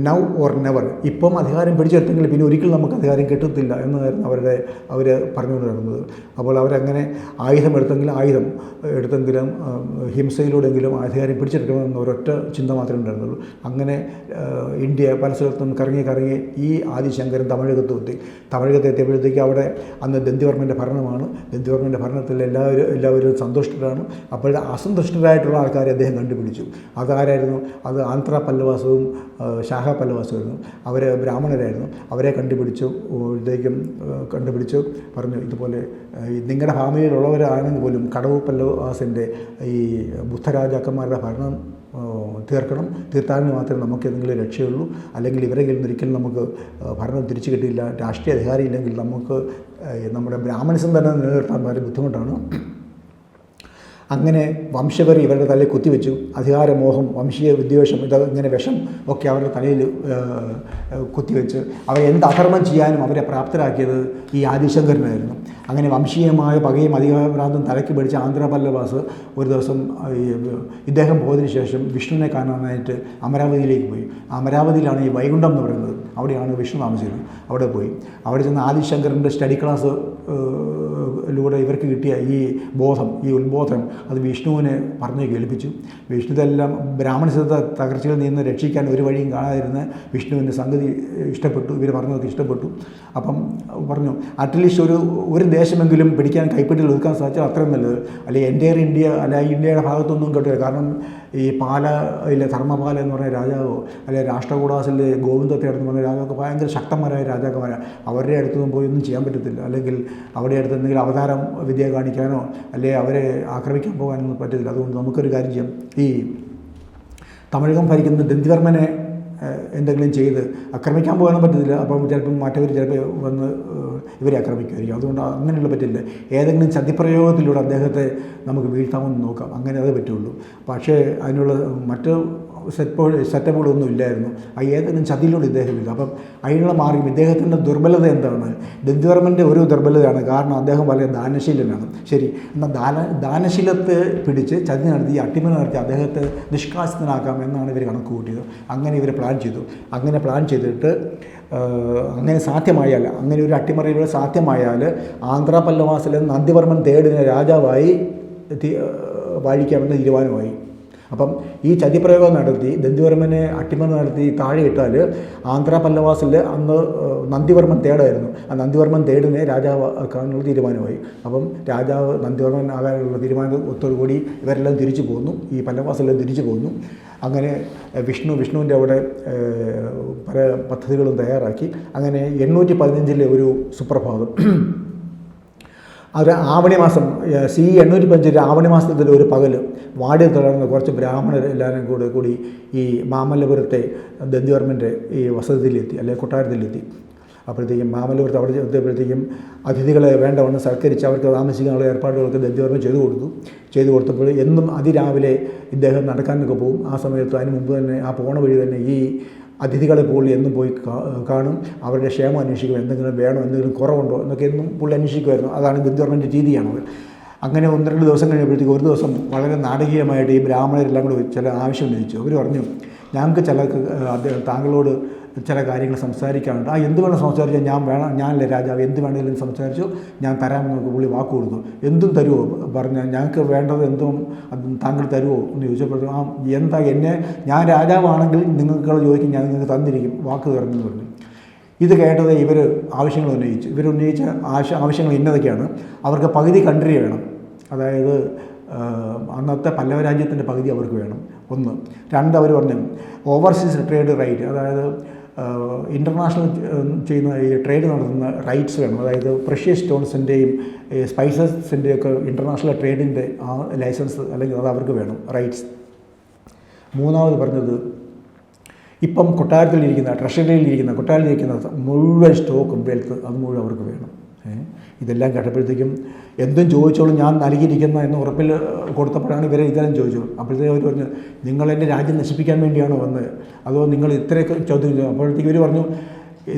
നൗ ഓർ നെവർ. ഇപ്പം അധികാരം പിടിച്ചെടുത്തെങ്കിൽ പിന്നെ ഒരിക്കലും നമുക്ക് അധികാരം കിട്ടത്തില്ല എന്നായിരുന്നു അവർ പറഞ്ഞുകൊണ്ട് നടന്നത്. അപ്പോൾ അവരങ്ങനെ ആയുധം എടുത്തെങ്കിലും ഹിംസയിലൂടെങ്കിലും അധികാരം പിടിച്ചെടുക്കണമെന്ന് ഒരൊറ്റ ചിന്ത മാത്രമേ ഉണ്ടായിരുന്നുള്ളൂ. അങ്ങനെ ഇന്ത്യ പല സ്ഥലത്തും കറങ്ങി ഈ ആദിശങ്കരൻ തമിഴകത്ത് എത്തിയപ്പോഴത്തേക്ക് അവിടെ അന്ന് ദന്തിവർമ്മൻ്റെ ഭരണമാണ്. ദന്തിവർമ്മൻ്റെ ഭരണത്തിൽ എല്ലാവരും സന്തുഷ്ടരാണ്. അപ്പോൾ അസന്തുഷ്ടരായിട്ടുള്ള ആൾക്കാരെ അദ്ദേഹം കണ്ടുപിടിച്ചു. അതാരായിരുന്നു? അത് ആന്ധ്ര പല്ലവാസവും ശാഖ പല്ലവാസമായിരുന്നു. അവർ ബ്രാഹ്മണരായിരുന്നു. അവരെ കണ്ടുപിടിച്ചു പറഞ്ഞു, ഇതുപോലെ നിങ്ങളുടെ ഫാമിലിയിലുള്ളവരാണെങ്കിൽ പോലും കടവ് പല്ലവാസിൻ്റെ ഈ ബുദ്ധരാജാക്കന്മാരുടെ ഭരണം തീർത്താലിന് മാത്രമേ നമുക്ക് എന്തെങ്കിലും രക്ഷയുള്ളൂ. അല്ലെങ്കിൽ ഇവരെ കയ്യിൽ നിന്ന് ഒരിക്കലും നമുക്ക് ഭരണം തിരിച്ചു കിട്ടില്ല. രാഷ്ട്രീയ അധികാരം ഇല്ലെങ്കിൽ നമുക്ക് നമ്മുടെ ബ്രാഹ്മണിസം തന്നെ നിലനിർത്താൻ വളരെ ബുദ്ധിമുട്ടാണ്. അങ്ങനെ വംശവരി ഇവരുടെ തലയിൽ കുത്തിവെച്ചു. അധികാരമോഹം, വംശീയ വിദ്വേഷം, ഇങ്ങനെ വിഷം ഒക്കെ അവരുടെ തലയിൽ കുത്തിവെച്ച് അവരെ എന്ത് അധർമ്മം ചെയ്യാനും അവരെ പ്രാപ്തരാക്കിയത് ഈ ആദിശങ്കരനായിരുന്നു. അങ്ങനെ വംശീയമായ പകയും അധികാരഭ്രാന്തും തലയ്ക്ക് പിടിച്ച ആന്ധ്ര പല്ലവാസ് ഒരു ദിവസം ഇദ്ദേഹം പോയതിനു ശേഷം വിഷ്ണുവിനെ കാണാനായിട്ട് അമരാവതിയിലേക്ക് പോയി. അമരാവതിയിലാണ് ഈ വൈകുണ്ഠം എന്ന് പറയുന്നത്. അവിടെയാണ് വിഷ്ണു താമസിക്കുന്നത്. അവിടെ പോയി അവിടെ ചെന്ന് ആദിശങ്കരൻ്റെ സ്റ്റഡി ക്ലാസ് ലൂടെ ഇവർക്ക് കിട്ടിയ ഈ ഉത്ബോധനം അത് വിഷ്ണുവിനെ പറഞ്ഞ് കേൾപ്പിച്ചു. വിഷ്ണു ഇതെല്ലാം ബ്രാഹ്മണ തകർച്ചയിൽ നിന്ന് രക്ഷിക്കാൻ ഒരു വഴിയും കാണാതിരുന്ന് വിഷ്ണുവിൻ്റെ സംഗതി ഇഷ്ടപ്പെട്ടു. ഇവർ പറഞ്ഞതൊക്കെ ഇഷ്ടപ്പെട്ടു. അപ്പം പറഞ്ഞു, അറ്റ്ലീസ്റ്റ് ഒരു ദേശമെങ്കിലും പിടിക്കാൻ കൈപ്പെട്ടിൽ ഒതുക്കാൻ സാധിച്ചാൽ അത്രയും നല്ലത്. അല്ലെങ്കിൽ എൻ്റെ ഇന്ത്യ ഇന്ത്യയുടെ ഭാഗത്തൊന്നും കേട്ടില്ല. കാരണം ഈ പാലയിലെ ധർമ്മപാല എന്ന് പറഞ്ഞ രാജാവോ അല്ലെങ്കിൽ രാഷ്ട്രകൂടാസിലെ ഗോവിന്ദത്തേടെന്ന് പറഞ്ഞ രാജാവൊക്കെ ഭയങ്കര ശക്തന്മാരായ രാജാക്കന്മാരാണ്. അവരുടെ അടുത്തൊന്നും പോയി ഒന്നും ചെയ്യാൻ പറ്റത്തില്ല. അല്ലെങ്കിൽ അവിടെ അടുത്ത് എന്തെങ്കിലും അവതാരം വിദ്യ കാണിക്കാനോ അല്ലെങ്കിൽ അവരെ ആക്രമിക്കാൻ പോകാനൊന്നും പറ്റത്തില്ല. അതുകൊണ്ട് നമുക്കൊരു കാര്യം ചെയ്യാം, ഈ തമിഴകം ഭരിക്കുന്ന ദന്തിവർമ്മനെ എന്തെങ്കിലും ചെയ്ത് ആക്രമിക്കാൻ പോകാനും പറ്റത്തില്ല. അപ്പം ചിലപ്പം മറ്റവർ വന്ന് ഇവരെ ആക്രമിക്കുമായിരിക്കും. അതുകൊണ്ട് അങ്ങനെയുള്ള പറ്റില്ല. ഏതെങ്കിലും ചതിപ്രയോഗത്തിലൂടെ അദ്ദേഹത്തെ നമുക്ക് വീഴ്ത്താമെന്ന് നോക്കാം. അങ്ങനെ അതേ പറ്റുള്ളൂ. പക്ഷേ അതിനുള്ള മറ്റ് സെറ്റപ്പുകളൊന്നും ഇല്ലായിരുന്നു. ഏതെങ്കിലും ചതിയിലൂടെ ഇദ്ദേഹമില്ല. അപ്പം അതിനുള്ള മാർഗ്ഗം ഇദ്ദേഹത്തിൻ്റെ ദുർബലത എന്താണ്? ദന്തിവർമ്മൻ്റെ ഒരു ദുർബലതയാണ്. കാരണം അദ്ദേഹം വളരെ ദാനശീലനാണ്. ശരി, എന്നാൽ ദാനശീലത്തെ പിടിച്ച് ചതി നടത്തി അട്ടിമറി നടത്തി അദ്ദേഹത്തെ നിഷ്കാസിതനാക്കാം എന്നാണ് ഇവർ കണക്ക് കൂട്ടിയത്. അങ്ങനെ ഇവർ പ്ലാൻ ചെയ്തു. അങ്ങനെ പ്ലാൻ ചെയ്തിട്ട് അങ്ങനെ സാധ്യമായാൽ, അങ്ങനെ ഒരു അട്ടിമറിയിലൂടെ സാധ്യമായാൽ ആന്ധ്ര പല്ലവാസിലെ നന്ദിവർമ്മൻ തേടിനെ രാജാവായി വാഴിക്കാമെന്ന് തീരുമാനമായി. അപ്പം ഈ ചതിപ്രയോഗം നടത്തി ദന്തിവർമ്മനെ അട്ടിമറി നടത്തി താഴെ ഇട്ടാൽ ആന്ധ്ര പല്ലവാസിൽ അന്ന് നന്ദിവർമ്മൻ തേടായിരുന്നു. ആ നന്ദിവർമ്മൻ തേടിനെ രാജാവാക്കാനുള്ള തീരുമാനമായി. അപ്പം രാജാവ് നന്ദിവർമ്മൻ ആകാനുള്ള തീരുമാനത്തോടുകൂടി ഇവരെല്ലാം തിരിച്ചു പോന്നു. ഈ പല്ലവാസെല്ലാം തിരിച്ചു പോന്നു. അങ്ങനെ വിഷ്ണുവിൻ്റെ അവിടെ പല പദ്ധതികളും തയ്യാറാക്കി. അങ്ങനെ 815 ഒരു സുപ്രഭാതം, അത് ആവണി മാസം CE 805 ആവണി മാസത്തിൽ ഒരു പകൽ വാടി തളർന്ന് കുറച്ച് ബ്രാഹ്മണരെല്ലാവരും കൂടി ഈ മാമല്ലപുരത്തെ ദന്തിവർമ്മൻ്റെ ഈ വസതിയിലെത്തി, അല്ലെങ്കിൽ കൊട്ടാരത്തിലെത്തി. അപ്പോഴത്തേക്കും മാമല്ലപുരത്ത് അവിടെ എത്തിയപ്പോഴത്തേക്കും അതിഥികളെ വേണ്ടവണ്ണം സൽക്കരിച്ച് അവർക്ക് താമസിക്കാനുള്ള ഏർപ്പാടുകളൊക്കെ ദന്ത്യവർമ്മ ചെയ്തു കൊടുത്തപ്പോൾ എന്നും അതിരാവിലെ ഇദ്ദേഹം നടക്കാനൊക്കെ പോകും. ആ സമയത്ത് അതിന് മുമ്പ് തന്നെ ആ പോണ വഴി തന്നെ ഈ അതിഥികളെ പുള്ളി എന്നും പോയി കാണും, അവരുടെ ക്ഷേമം അന്വേഷിക്കും, എന്തെങ്കിലും വേണോ, എന്തെങ്കിലും കുറവുണ്ടോ എന്നൊക്കെ എന്നും പുള്ളി അന്വേഷിക്കുമായിരുന്നു. അതാണ് ദന്ത്യവർമ്മൻ്റെ രീതിയാണത്. അങ്ങനെ 1-2 ദിവസം കഴിഞ്ഞപ്പോഴത്തേക്ക് ഒരു ദിവസം വളരെ നാടകീയമായിട്ട് ഈ ബ്രാഹ്മണരെല്ലാം കൂടി ചില ആവശ്യം ഉന്നയിച്ചു. അവർ പറഞ്ഞു, ഞങ്ങൾക്ക് താങ്കളോട് ചില കാര്യങ്ങൾ സംസാരിക്കാനുണ്ട്. എന്ത് വേണം സംസാരിച്ചാൽ ഞാനല്ലേ രാജാവ്, എന്ത് വേണമെങ്കിലും സംസാരിച്ചു, ഞാൻ തരാമെന്നൊക്കെ പുള്ളി വാക്ക് കൊടുത്തു. എന്തും തരുമോ പറഞ്ഞാൽ, ഞങ്ങൾക്ക് വേണ്ടത് എന്തും താങ്കൾ തരുമോ എന്ന് ചോദിച്ചപ്പോഴത്തേക്കും എന്താ ഞാൻ രാജാവാണെങ്കിൽ നിങ്ങൾക്ക് ചോദിക്കും, ഞാൻ നിങ്ങൾക്ക് തന്നിരിക്കും, വാക്ക് തരുമെന്ന് പറഞ്ഞു. ഇത് കേട്ടത് ഇവർ ആവശ്യങ്ങൾ ഉന്നയിച്ചു. ഇവരുന്നയിച്ച ആവശ്യങ്ങൾ ഇന്നതൊക്കെയാണ്. അവർക്ക് പകുതി കൺട്രി വേണം, അതായത് അന്നത്തെ പല്ലവ രാജ്യത്തിൻ്റെ പകുതി അവർക്ക് വേണം. 1. 2, അവർ പറഞ്ഞു ഓവർസീസ് ട്രേഡ് റൈറ്റ്, അതായത് ഇൻ്റർനാഷണൽ ചെയ്യുന്ന ഈ ട്രേഡ് നടത്തുന്ന റൈറ്റ്സ് വേണം. അതായത് പ്രഷ്യസ് സ്റ്റോൺസിൻ്റെയും സ്പൈസസിൻ്റെയൊക്കെ ഇൻ്റർനാഷണൽ ട്രേഡിൻ്റെ ആ ലൈസൻസ് അല്ലെങ്കിൽ അത് അവർക്ക് വേണം, റൈറ്റ്സ്. 3ാമത് പറഞ്ഞത് ഇപ്പം കൊട്ടാരത്തിലിരിക്കുന്ന മുഴുവൻ സ്റ്റോക്കും വെൽത്ത് അത് മുഴുവൻ അവർക്ക് വേണം. ഇതെല്ലാം കേട്ടപ്പോഴത്തേക്കും എന്തും ചോദിച്ചോളും, ഞാൻ നൽകിയിരിക്കുന്ന എന്ന് ഉറപ്പിൽ കൊടുത്തപ്പോഴാണ് ഇവരെ ഇതെല്ലാം ചോദിച്ചോളൂ. അപ്പോഴത്തേക്കും അവർ പറഞ്ഞു, നിങ്ങളെൻ്റെ രാജ്യം നശിപ്പിക്കാൻ വേണ്ടിയാണോ വന്നത്, അതോ നിങ്ങൾ ഇത്രയൊക്കെ ചോദ്യം ചെയ്തു? അപ്പോഴത്തേക്കും ഇവർ പറഞ്ഞു,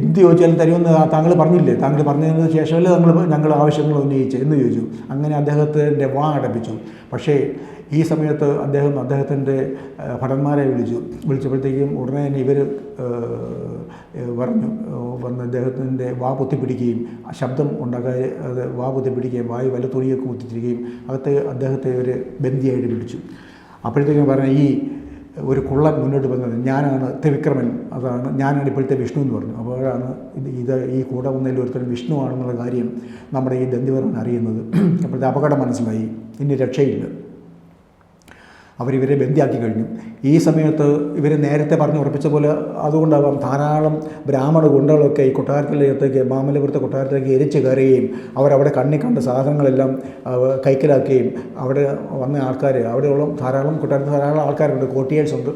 എന്ത് ചോദിച്ചാലും തരുമെന്ന് താങ്കൾ പറഞ്ഞില്ലേ, താങ്കൾ പറഞ്ഞതിന് ശേഷമല്ലേ ഞങ്ങൾ ആവശ്യങ്ങൾ ഉന്നയിച്ച് എന്ന് ചോദിച്ചു. അങ്ങനെ അദ്ദേഹത്തിൻ്റെ വാ അടപ്പിച്ചു. പക്ഷേ ഈ സമയത്ത് അദ്ദേഹത്തിൻ്റെ ഭടന്മാരെ വിളിച്ചപ്പോഴത്തേക്കും ഉടനെ തന്നെ ഇവർ വന്ന് അദ്ദേഹത്തിൻ്റെ വാ പൊത്തിപ്പിടിക്കുകയും ശബ്ദം ഉണ്ടാക്കാതെ വാ പൊത്തിപ്പിടിക്കുകയും വായു വല തുണിയൊക്കെ കുത്തിച്ചിരിക്കുകയും അദ്ദേഹത്തെ ഒരു ബന്ദിയായിട്ട് പിടിച്ചു. അപ്പോഴത്തേക്കും പറഞ്ഞ ഈ ഒരു കുള്ളൻ മുന്നോട്ട് വന്നത്, ഞാനാണ് ത്രിവിക്രമൻ, ഞാനാണ് ഇപ്പോഴത്തെ വിഷ്ണു എന്ന് പറഞ്ഞു. അപ്പോഴാണ് ഈ കൂടെ വന്നതിൽ ഒരുത്തരം വിഷ്ണു ആണെന്നുള്ള കാര്യം നമ്മുടെ ഈ ദന്ത്യവർമ്മൻ അറിയുന്നത്. അപ്പോഴത്തെ അപകടം മനസ്സിലായി, ഇനി രക്ഷയില്ല. അവരിവരെ ബന്ദിയാക്കി കഴിഞ്ഞു. ഈ സമയത്ത് ഇവർ നേരത്തെ പറഞ്ഞ് ഉറപ്പിച്ച പോലെ അതുകൊണ്ടാവാം ധാരാളം ബ്രാഹ്മണ ഗുണ്ടകളൊക്കെ ഈ കൊട്ടാരത്തിലേക്ക് മാമല്ലപുരത്തെ കൊട്ടാരത്തിലേക്ക് എരിച്ച് കയറുകയും അവരവിടെ കണ്ട സാധനങ്ങളെല്ലാം കൈക്കലാക്കുകയും അവിടെ വന്ന ആൾക്കാർ, അവിടെയുള്ള കൊട്ടാരത്തിൽ ധാരാളം ആൾക്കാരുണ്ട്, കോട്ടിയേഴ്സ് ഉണ്ട്,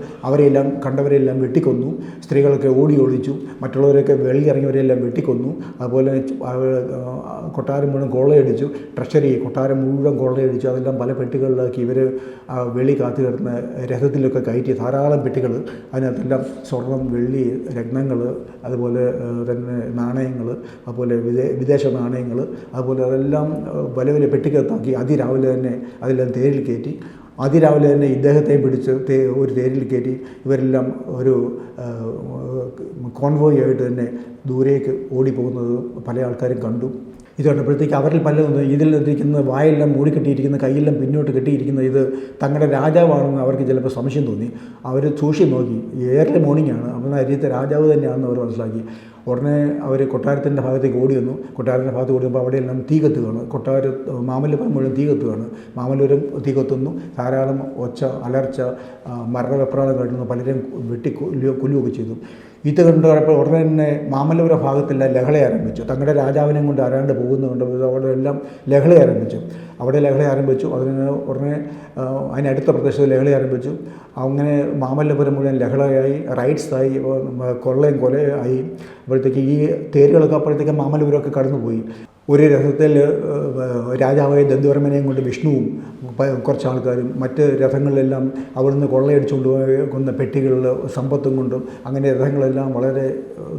കണ്ടവരെല്ലാം വെട്ടിക്കൊന്നു. സ്ത്രീകളൊക്കെ ഒളിച്ചു, മറ്റുള്ളവരൊക്കെ വെളിയിറങ്ങിയവരെല്ലാം വെട്ടിക്കൊന്നു. അതുപോലെ കൊട്ടാരം മുഴുവൻ കൊള്ളയടിച്ചു, കൊട്ടാരം മുഴുവൻ കൊള്ളയടിച്ചു. അതെല്ലാം പല പെട്ടികളിലാക്കി ഇവർ കാത്തു കിടന്ന രഥത്തിലൊക്കെ കയറ്റി ധാരാളം പെട്ടികൾ, അതിനകത്തെല്ലാം സ്വർണം, വെള്ളി, രത്നങ്ങൾ, അതുപോലെ തന്നെ നാണയങ്ങൾ, അതുപോലെ വിദേശ നാണയങ്ങൾ, അതുപോലെ അതെല്ലാം വലിയ പെട്ടിക്കകത്താക്കി അതിരാവിലെ തന്നെ അതെല്ലാം തേരിൽ കയറ്റി. അതിരാവിലെ തന്നെ ഇദ്ദേഹത്തെയും പിടിച്ച് ഒരു തേരിൽ കയറ്റി ഇവരെല്ലാം ഒരു കോൺവോയ് ആയിട്ട് തന്നെ ദൂരേക്ക് ഓടിപ്പോകുന്നത് പല ആൾക്കാരും കണ്ടു. ഇത് കണ്ടപ്പോഴത്തേക്ക് അവരിൽ പലരും ഇതിലിരിക്കുന്ന വായെല്ലാം മൂടിക്കെട്ടിയിരിക്കുന്ന, കൈയെല്ലാം പിന്നോട്ട് കെട്ടിയിരിക്കുന്ന ഇത് തങ്ങളുടെ രാജാവാണെന്ന് അവർക്ക് ചിലപ്പോൾ സംശയം തോന്നി. അവർ സൂക്ഷിച്ച് നോക്കി, ഏർലി മോർണിംഗ് ആണ്, അപ്പോൾ അരിയത്തെ രാജാവ് തന്നെയാണെന്ന് അവർ മനസ്സിലാക്കി. ഉടനെ അവർ കൊട്ടാരത്തിൻ്റെ ഭാഗത്തേക്ക് ഓടി വന്നു. കൊട്ടാരത്തിൻ്റെ ഭാഗത്ത് ഓടിയപ്പോൾ അവിടെയെല്ലാം തീ കത്തുകയാണ്. മാമല്ലപുരം മുഴുവൻ തീ കത്തുകയാണ്. മാമല്ലപുരം തീ കത്തുന്നു. ധാരാളം ഒച്ച, അലർച്ച, മരണവെപ്രാളം കേട്ടുന്നു. പലരെയും കൊല്ലുകയൊക്കെ ചെയ്തു. ഇത് കണ്ടപ്പോൾ ഉടനെ തന്നെ മാമല്ലപുരം ഭാഗത്തെല്ലാം ലഹള ആരംഭിച്ചു. തങ്ങളുടെ രാജാവിനെ കൊണ്ട് ആരാണ്ട് പോകുന്നുണ്ട്, അവിടെ എല്ലാം ലഹള ആരംഭിച്ചു. അതിന് ഉടനെ അതിനടുത്ത പ്രദേശത്ത് ലഹള ആരംഭിച്ചു. അങ്ങനെ മാമല്ലപുരം മുഴുവൻ ലഹളയായി, റൈറ്റ്സായി, കൊലയായി. അപ്പോഴത്തേക്ക് ഈ തേരുകളൊക്കെ അപ്പോഴത്തേക്ക് മാമല്ലപുരമൊക്കെ കടന്നുപോയി. ഒരു രഥത്തിൽ രാജാവായ ദന്ത്യവർമ്മനെയും കൊണ്ട് വിഷ്ണുവും കുറച്ച് ആൾക്കാരും, മറ്റ് രഥങ്ങളിലെല്ലാം അവിടുന്ന് കൊള്ളയടിച്ചുകൊണ്ട് കൊന്ന പെട്ടികളിൽ സമ്പത്തും കൊണ്ടും അങ്ങനെ രഥങ്ങളെല്ലാം വളരെ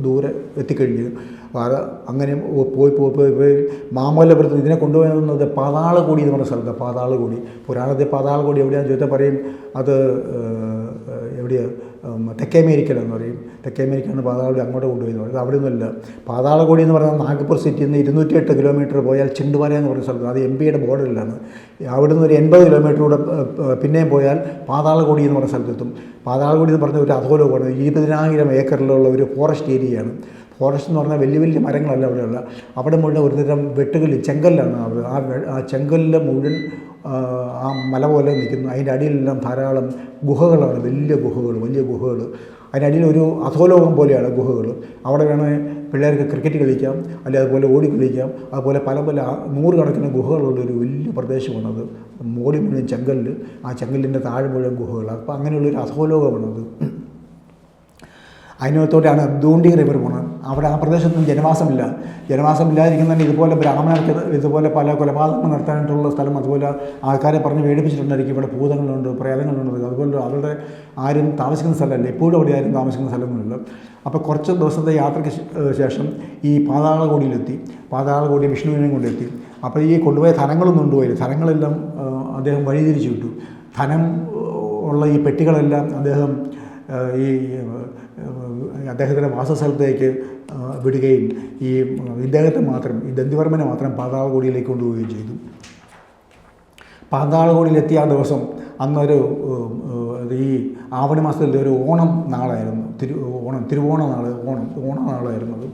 ദൂരെ എത്തിക്കഴിഞ്ഞു. അങ്ങനെ പോയി മാമല്ലപുരത്ത് ഇതിനെ കൊണ്ടുപോകുന്നത് പാതാളകോടി എന്ന് പറഞ്ഞ സ്ഥലത്ത്. പാതാളകോടി, പുരാണത്തെ പാതാളകോടി എവിടെയാണെന്ന് ചോദിച്ചാൽ പറയും അത് എവിടെയാണ്, തെക്കേ അമേരിക്കയിലെന്ന് പറയും. തെക്കേ അമേരിക്കയാണ് പാതാളകോടി അങ്ങോട്ട് കൊണ്ടുപോയെന്ന് പറയുന്നത്. അവിടെ നിന്നല്ല. പാതാളകോടി എന്ന് പറയുന്നത് നാഗ്പൂർ സിറ്റിയിൽ നിന്ന് 208 കിലോമീറ്റർ പോയാൽ ചിണ്ടുവാല എന്ന് പറയുന്ന സ്ഥലത്ത്, അത് MP യുടെ ബോർഡറിലാണ്. അവിടെ നിന്ന് ഒരു 80 കിലോമീറ്റർ കൂടെ പിന്നെയും പോയാൽ പാതാളകോടി എന്ന് പറയുന്ന സ്ഥലത്തെത്തും. പാതാളകോടി എന്ന് പറഞ്ഞ ഒരു അധോലോകമാണ്. 20,000 ഏക്കറിലുള്ള ഒരു ഫോറസ്റ്റ് ഏരിയയാണ്. ഫോറസ്റ്റ് എന്ന് പറഞ്ഞാൽ വലിയ വലിയ മരങ്ങളല്ല അവിടെയുള്ള. അവിടെ മുഴുവൻ ഒരുതരം വെട്ടുകല്ല്, ചെങ്കല്ലാണ്. ആ ചെങ്കല്ല് മുഴുവൻ ആ മല പോലെ നിൽക്കുന്നു. അതിൻ്റെ അടിയിലെല്ലാം ധാരാളം ഗുഹകളാണ്, വലിയ ഗുഹകൾ. അതിനടിയിൽ ഒരു അധോലോകം പോലെയാണ് ഗുഹകൾ. അവിടെ വേണമെങ്കിൽ പിള്ളേർക്ക് ക്രിക്കറ്റ് കളിക്കാം, അല്ലെങ്കിൽ അതുപോലെ ഓടി കളിക്കാം. അതുപോലെ പല 100 കണക്കിന് ഗുഹകളുള്ളൊരു വലിയ പ്രദേശമാണത്. മോടി മുഴുവൻ ചെങ്കല്ല്, ആ ചെങ്കല്ലിൻ്റെ താഴെ മുഴുവൻ ഗുഹകൾ. അപ്പോൾ അങ്ങനെയുള്ളൊരു അധോലോകമാണത്. അതിനകത്തോടെയാണ് ദൂണ്ടി റിവർ പോകുന്നത്. അവിടെ ആ പ്രദേശത്തൊന്നും ജനവാസമില്ലാതിരിക്കുന്നതിന് ഇതുപോലെ ബ്രാഹ്മണർക്ക് ഇതുപോലെ പല കൊലപാതകങ്ങൾ നടത്താനായിട്ടുള്ള സ്ഥലം, അതുപോലെ ആൾക്കാരെ പറഞ്ഞ് പേടിപ്പിച്ചിട്ടുണ്ടായിരിക്കും ഇവിടെ ഭൂതങ്ങളുണ്ട്, പ്രേതങ്ങളുണ്ട്, അതുപോലെ അവരുടെ ആരും താമസിക്കുന്ന സ്ഥലമല്ല, എപ്പോഴും അവിടെ ആരും താമസിക്കുന്ന സ്ഥലങ്ങളില്ല. അപ്പോൾ കുറച്ച് ദിവസത്തെ യാത്രയ്ക്ക് ശേഷം ഈ പാതാളകോടി വിഷ്ണുവിനെയും കൊണ്ടെത്തി. അപ്പോൾ ഈ കൊണ്ടുപോയ ധനങ്ങളൊന്നും കൊണ്ടുപോയില്ല. ധനങ്ങളെല്ലാം അദ്ദേഹം വഴിതിരിച്ചു വിട്ടു. ധനം ഉള്ള ഈ പെട്ടികളെല്ലാം അദ്ദേഹം ഈ അദ്ദേഹത്തിൻ്റെ വാസസ്ഥലത്തേക്ക് വിടുകയും ഈ ദന്തിവർമ്മനെ മാത്രം പാതാളകോടിയിലേക്ക് കൊണ്ടുപോവുകയും ചെയ്തു. പാതാളകോടിയിലെത്തിയ ആ ദിവസം അന്നൊരു ഈ ആവണി മാസത്തിലെ ഒരു ഓണം നാളായിരുന്നു, തിരുവോണ നാളായിരുന്നത്.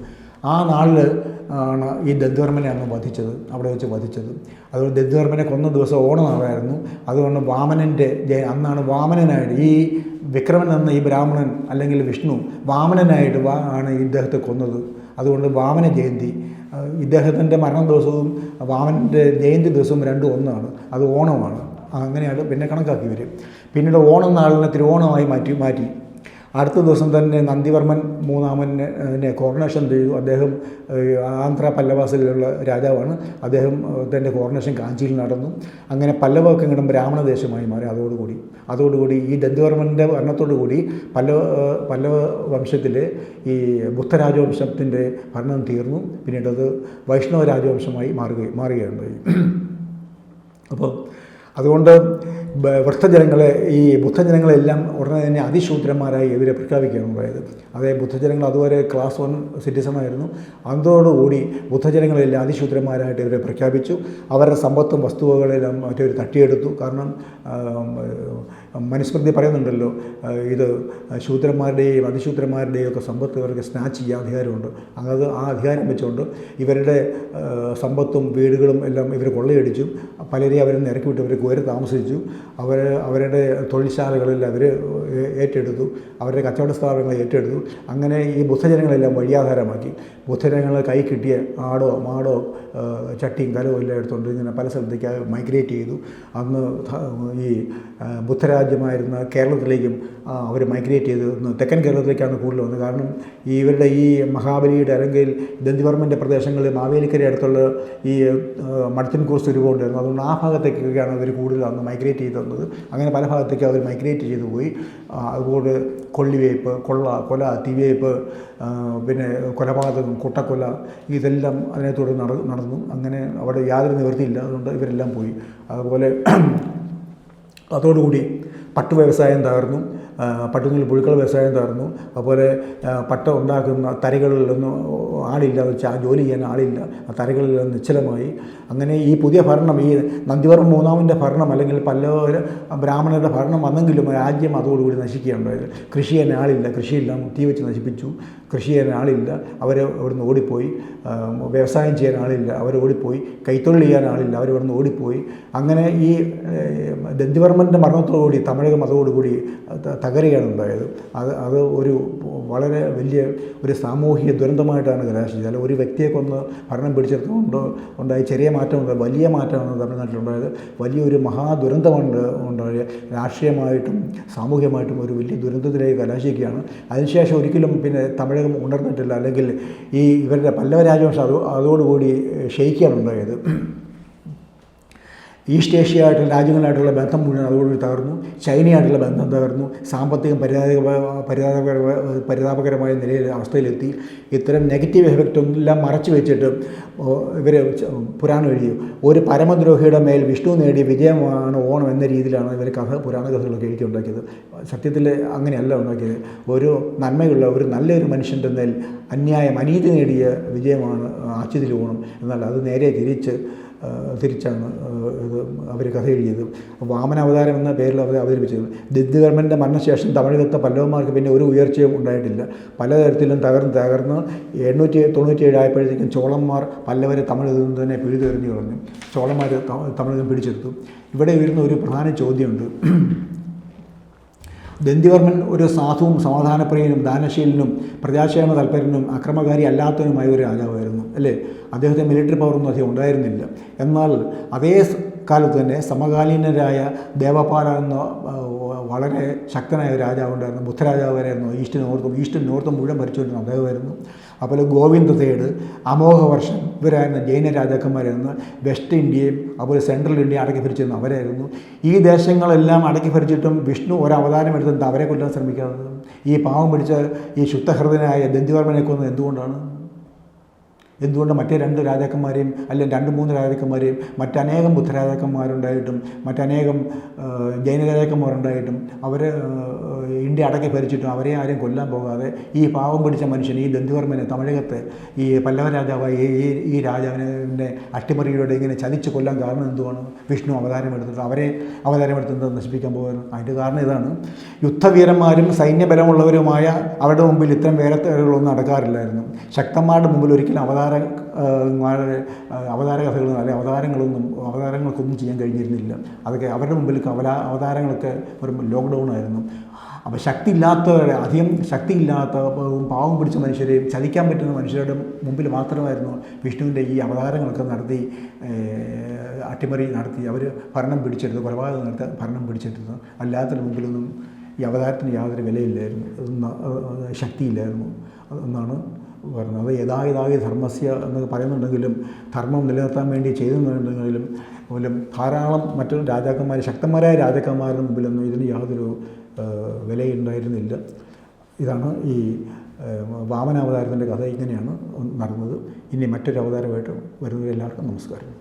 ആ നാളിൽ ആണ് ഈ ദന്തിവർമ്മനെ അന്ന് അവിടെ വെച്ച് വധിച്ചത്. അതുകൊണ്ട് ദന്തിവർമ്മനെ കൊന്ന ദിവസം ഓണനാളായിരുന്നു. അതുകൊണ്ട് അന്നാണ് വാമനനായിട്ട് ഈ വിക്രമൻ എന്ന ഈ ബ്രാഹ്മണൻ അല്ലെങ്കിൽ വിഷ്ണു വാമനനായിട്ട് ആണ് ഇദ്ദേഹത്തെ കൊന്നത്. അതുകൊണ്ട് വാമന ജയന്തി, ഇദ്ദേഹത്തിൻ്റെ മരണ ദിവസവും വാമനൻ്റെ ജയന്തി ദിവസവും രണ്ടും ഒന്നാണ്. അത് ഓണമാണ്. അങ്ങനെയാണ് പിന്നെ കണക്കാക്കി വരും. പിന്നീട് ഓണം നാളിനെ തിരുവോണമായി മാറ്റി. അടുത്ത ദിവസം തന്നെ നന്ദിവർമ്മൻ മൂന്നാമനെ കോർണേഷൻ ചെയ്തു. അദ്ദേഹം ആന്ധ്ര പല്ലവാസിലുള്ള രാജാവാണ്. അദ്ദേഹം തൻ്റെ കോർണേഷൻ കാഞ്ചിയിൽ നടന്നു. അങ്ങനെ പല്ലവൊക്കെ ഇങ്ങോട്ടും ബ്രാഹ്മണദേശമായി മാറി. അതോടുകൂടി ഈ ദന്തിവർമ്മൻ്റെ ഭരണത്തോടു കൂടി പല്ലവ വംശത്തിലെ ഈ ബുദ്ധരാജവംശത്തിൻ്റെ ഭരണം തീർന്നു. പിന്നീട് അത് വൈഷ്ണവ രാജവംശമായി മാറുകയുണ്ടായി. അപ്പോൾ അതുകൊണ്ട് ബുദ്ധജനങ്ങളെല്ലാം ഉടനെ തന്നെ അതിശൂദ്രന്മാരായി ഇവരെ പ്രഖ്യാപിക്കുകയാണുണ്ടായത്. അതേ ബുദ്ധജനങ്ങൾ അതുവരെ ക്ലാസ് 1 സിറ്റിസണായിരുന്നു. അതോടുകൂടി ബുദ്ധജനങ്ങളെല്ലാം അതിശൂദ്രന്മാരായിട്ട് ഇവരെ പ്രഖ്യാപിച്ചു. അവരുടെ സമ്പത്തും വസ്തുവകളെല്ലാം മറ്റൊരു തട്ടിയെടുത്തു. കാരണം മനുസ്മൃതി പറയുന്നുണ്ടല്ലോ, ഇത് ശൂദ്രന്മാരുടെയും അതിശൂദ്രന്മാരുടെയും ഒക്കെ സമ്പത്ത് ഇവർക്ക് സ്നാച്ച് ചെയ്യാൻ അധികാരമുണ്ട്. ആ അധികാരം വെച്ചുകൊണ്ട് ഇവരുടെ സമ്പത്തും വീടുകളും എല്ലാം ഇവർ കൊള്ളയടിച്ചു. പലരെയും അവരെ ഇറക്കി വിട്ട് ഇവർ കയറി താമസിച്ചു. അവരുടെ തൊഴിൽശാലകളിൽ അവർ ഏറ്റെടുത്തു. അവരുടെ കച്ചവട സ്ഥാപനങ്ങൾ ഏറ്റെടുത്തു. അങ്ങനെ ഈ ബുദ്ധജനങ്ങളെല്ലാം വഴിയാധാരമാക്കി. ബുദ്ധജനങ്ങളെ കൈ കിട്ടിയ ആടോ മാടോ ചട്ടിയും കലവും എല്ലാം എടുത്തുകൊണ്ട് ഇങ്ങനെ പല സ്ഥലത്തേക്ക് മൈഗ്രേറ്റ് ചെയ്തു. അന്ന് ഈ ബുദ്ധരാജ്യമായിരുന്ന കേരളത്തിലേക്കും അവർ മൈഗ്രേറ്റ് ചെയ്ത് തെക്കൻ കേരളത്തിലേക്കാണ് കൂടുതൽ വന്നത്. കാരണം ഇവരുടെ ഈ മഹാബലിയുടെ അല്ലെങ്കിൽ ദന്തിവർമ്മൻ്റെ പ്രദേശങ്ങളിൽ മാവേലിക്കര അടുത്തുള്ള ഈ മടത്തിൻകൂർ സ്വരൂപമുണ്ടായിരുന്നു. അതുകൊണ്ട് ആ ഭാഗത്തേക്കൊക്കെയാണ് അവർ കൂടുതൽ അന്ന് മൈഗ്രേറ്റ് ചെയ്ത് വന്നത്. അങ്ങനെ പല ഭാഗത്തേക്ക് അവർ മൈഗ്രേറ്റ് ചെയ്തു പോയി. അതുപോലെ കൊള്ളിവേയ്പ്പ്, കൊല, തീവേയ്പ്പ്, പിന്നെ കൊലപാതകം, കൂട്ടക്കൊല, ഇതെല്ലാം അതിനെ തുടർന്ന് നടന്നു. അങ്ങനെ അവിടെ യാതൊരു നിവൃത്തിയില്ല. അതുകൊണ്ട് ഇവരെല്ലാം പോയി. അതുപോലെ അതോടുകൂടി പട്ടു വ്യവസായം തകർന്നു. പട്ടുനൂൽ പുഴുക്കൾ വ്യവസായം തകർന്നു. അതുപോലെ പട്ട ഉണ്ടാക്കുന്ന തറികളിലൊന്നും ആളില്ല, ജോലി ചെയ്യാൻ ആളില്ല. ആ തറികളിലെല്ലാം നിശ്ചലമായി. അങ്ങനെ ഈ പുതിയ ഭരണം, ഈ നന്ദിവർമ്മ മൂന്നാമൻ്റെ ഭരണം അല്ലെങ്കിൽ ബ്രാഹ്മണരുടെ ഭരണം വന്നെങ്കിലും രാജ്യം അതോടുകൂടി നശിക്കുകയുണ്ടായത്. കൃഷി ചെയ്യാൻ ആളില്ല, കൃഷിയെല്ലാം തീ വെച്ച് നശിപ്പിച്ചു. കൃഷി ചെയ്യാൻ ആളില്ല, അവർ ഇവിടുന്ന് ഓടിപ്പോയി. വ്യവസായം ചെയ്യാൻ ആളില്ല, അവർ ഓടിപ്പോയി. കൈത്തൊഴിൽ ചെയ്യാൻ ആളില്ല, അവർ ഇവിടുന്ന് ഓടിപ്പോയി. അങ്ങനെ ഈ ദന്തിവർമ്മൻ്റെ മരണത്തോടുകൂടി തമിഴകം അതോടുകൂടി തകരുകയാണ് ഉണ്ടായത്. അത് ഒരു വളരെ വലിയ ഒരു സാമൂഹിക ദുരന്തമായിട്ടാണ് കലാശിച്ചത്. അല്ല, ഒരു വ്യക്തിയെ കൊന്ന് ഭരണം പിടിച്ചെടുത്തുകൊണ്ട് ഉണ്ടായി ചെറിയ മാറ്റമുണ്ട്, വലിയ മാറ്റമാണ് തമിഴ്നാട്ടിലുണ്ടായത്. വലിയൊരു മഹാദുരന്തമാണ് ഉണ്ടായത്. രാഷ്ട്രീയമായിട്ടും സാമൂഹികമായിട്ടും ഒരു വലിയ ദുരന്തത്തിലേക്ക് കലാശിക്കുകയാണ്. അതിനുശേഷം ഒരിക്കലും പിന്നെ തമിഴകം ഉണർന്നിട്ടില്ല. അല്ലെങ്കിൽ ഇവരുടെ പല്ലവ രാജവംശം അതോടുകൂടി ക്ഷയിക്കുകയാണ് ഉണ്ടായത്. ഈസ്റ്റ് ഏഷ്യ ആയിട്ടുള്ള രാജ്യങ്ങളായിട്ടുള്ള ബന്ധം മുഴുവൻ അതോടുകൂടി തകർന്നു. ചൈനയായിട്ടുള്ള ബന്ധം തകർന്നു. സാമ്പത്തികം പരിതാപകരമായ അവസ്ഥയിലെത്തി. ഇത്തരം നെഗറ്റീവ് എഫക്റ്റ് എല്ലാം മറച്ചു വെച്ചിട്ട് ഇവർ പുരാണം എഴുതി. ഒരു പരമദ്രോഹിയുടെ മേൽ വിഷ്ണു നേടിയ വിജയമാണ് ഓണം എന്ന രീതിയിലാണ് ഇവർ പുരാണ കഥകളൊക്കെ എഴുതി ഉണ്ടാക്കിയത്. സത്യത്തിൽ അങ്ങനെയല്ല ഉണ്ടാക്കിയത്. ഒരു നന്മയുള്ള ഒരു നല്ലൊരു മനുഷ്യൻ്റെ മേൽ അനീതി നേടിയ വിജയമാണ് ആദ്യത്തിൽ ഓണം. എന്നാൽ അത് നേരെ തിരിച്ചാണ് അവർ കഥ എഴുതിയത്. വാമനാവതാരം എന്ന പേരിൽ അവർ അവതരിപ്പിച്ചത്. ദന്തിവർമ്മൻ്റെ മരണശേഷം തമിഴകത്തെ പല്ലവന്മാർക്ക് പിന്നെ ഒരു ഉയർച്ചയും ഉണ്ടായിട്ടില്ല. പലതരത്തിലും തകർന്ന് 897 ആയപ്പോഴത്തേക്കും ചോളന്മാർ പല്ലവരെ തമിഴകത്തിൽ നിന്ന് തന്നെ പിഴുതെറിഞ്ഞു കളഞ്ഞു. ചോളന്മാർ തമിഴകം പിടിച്ചെടുത്തു. ഇവിടെ വരുന്ന ഒരു പ്രധാന ചോദ്യമുണ്ട്. ദന്തിവർമ്മൻ ഒരു സാധുവും സമാധാനപ്രിയനും ദാനശീലനും പ്രജാക്ഷേമ തൽപരനും അക്രമകാരി അല്ലാത്തവനുമായ ഒരു രാജാവായിരുന്നു, അല്ലേ? അദ്ദേഹത്തെ മിലിറ്ററി പവറൊന്നും അധികം ഉണ്ടായിരുന്നില്ല. എന്നാൽ അതേ കാലത്ത് തന്നെ സമകാലീനരായ ദേവപാല എന്ന വളരെ ശക്തനായ രാജാവുണ്ടായിരുന്നു. ബുദ്ധരാജാവായിരുന്നു. ഈസ്റ്റേൺ നോർത്തും മുഴുവൻ ഭരിച്ചുകൊണ്ടിരുന്ന അദ്ദേഹമായിരുന്നു. അതുപോലെ ഗോവിന്ദ തേട്, അമോഘവർഷൻ ഇവരായിരുന്നു ജൈന രാജാക്കന്മാരായിരുന്നു. വെസ്റ്റ് ഇന്ത്യയും അതുപോലെ സെൻട്രൽ ഇന്ത്യ അടക്കി ഭരിച്ചിരുന്നു അവരായിരുന്നു. ഈ ദേശങ്ങളെല്ലാം അടക്കി ഭരിച്ചിട്ടും വിഷ്ണു ഒരവതാരം എടുത്തിട്ട് അവരെ കൊല്ലാൻ ശ്രമിക്കാറുണ്ട്. ഈ പാവം പിടിച്ച ഈ ശുദ്ധഹൃദയനായ ദന്തിവർമ്മനെ കൊന്നത് എന്തുകൊണ്ട് മറ്റേ 2 രാജാക്കന്മാരെയും അല്ലെങ്കിൽ 2-3 രാജാക്കന്മാരെയും മറ്റനേകം ബുദ്ധരാജാക്കന്മാരുണ്ടായിട്ടും മറ്റനേകം ജൈന രാജാക്കന്മാരുണ്ടായിട്ടും അവർ ഇന്ത്യ അടക്കി ഭരിച്ചിട്ടും അവരെ ആരെയും കൊല്ലാൻ പോകാതെ ഈ പാവം പിടിച്ച മനുഷ്യൻ ഈ ദന്തിവർമ്മനെ തമിഴകത്ത് ഈ പല്ലവ രാജാവായ ഈ രാജാവിനെ അട്ടിമറിയിലൂടെ ഇങ്ങനെ ചതിച്ച് കൊല്ലാൻ കാരണം എന്തുവാണ്? വിഷ്ണു അവതാരമെടുത്തിട്ട് നശിപ്പിക്കാൻ പോകുന്നത്. അതിൻ്റെ കാരണം ഇതാണ്. യുദ്ധവീരന്മാരും സൈന്യബലമുള്ളവരുമായ അവരുടെ മുമ്പിൽ ഇത്തരം വേലത്തേടുകളൊന്നും നടക്കാറില്ലായിരുന്നു. ശക്തന്മാരുടെ മുമ്പിൽ ഒരിക്കലും അവതാര കഥകളൊന്നും അല്ലെങ്കിൽ അവതാരങ്ങൾക്കൊന്നും ചെയ്യാൻ കഴിഞ്ഞിരുന്നില്ല. അതൊക്കെ അവരുടെ മുമ്പിൽ അവതാരങ്ങളൊക്കെ ഒരു ലോക്ക്ഡൗൺ ആയിരുന്നു. അപ്പോൾ അധികം ശക്തിയില്ലാത്ത പാവം പിടിച്ച മനുഷ്യരെയും ചതിക്കാൻ പറ്റുന്ന മനുഷ്യരുടെ മുമ്പിൽ മാത്രമായിരുന്നു വിഷ്ണുവിൻ്റെ ഈ അവതാരങ്ങളൊക്കെ നടത്തി അട്ടിമറി നടത്തി അവർ കൊലപാതകം നടത്തി ഭരണം പിടിച്ചെടുത്തത്. അല്ലാത്തതിന് മുമ്പിലൊന്നും ഈ അവതാരത്തിന് യാതൊരു വിലയില്ലായിരുന്നു, ശക്തിയില്ലായിരുന്നു എന്നാണ് പറയുന്നത്. അത് യഥായഥായ ധർമ്മസ്യ എന്നൊക്കെ പറയുന്നുണ്ടെങ്കിലും ധർമ്മം നിലനിർത്താൻ വേണ്ടി ചെയ്തെന്നുണ്ടെങ്കിലും പോലും ധാരാളം മറ്റു ശക്തന്മാരായ രാജാക്കന്മാരുടെ മുമ്പിലൊന്നും ഇതിന് യാതൊരു വിലയുണ്ടായിരുന്നില്ല. ഇതാണ് ഈ വാമനാവതാരത്തിൻ്റെ കഥ. ഇങ്ങനെയാണ് നടന്നത്. ഇനി മറ്റൊരു അവതാരമായിട്ട് വരുന്നത്. എല്ലാവർക്കും നമസ്കാരം.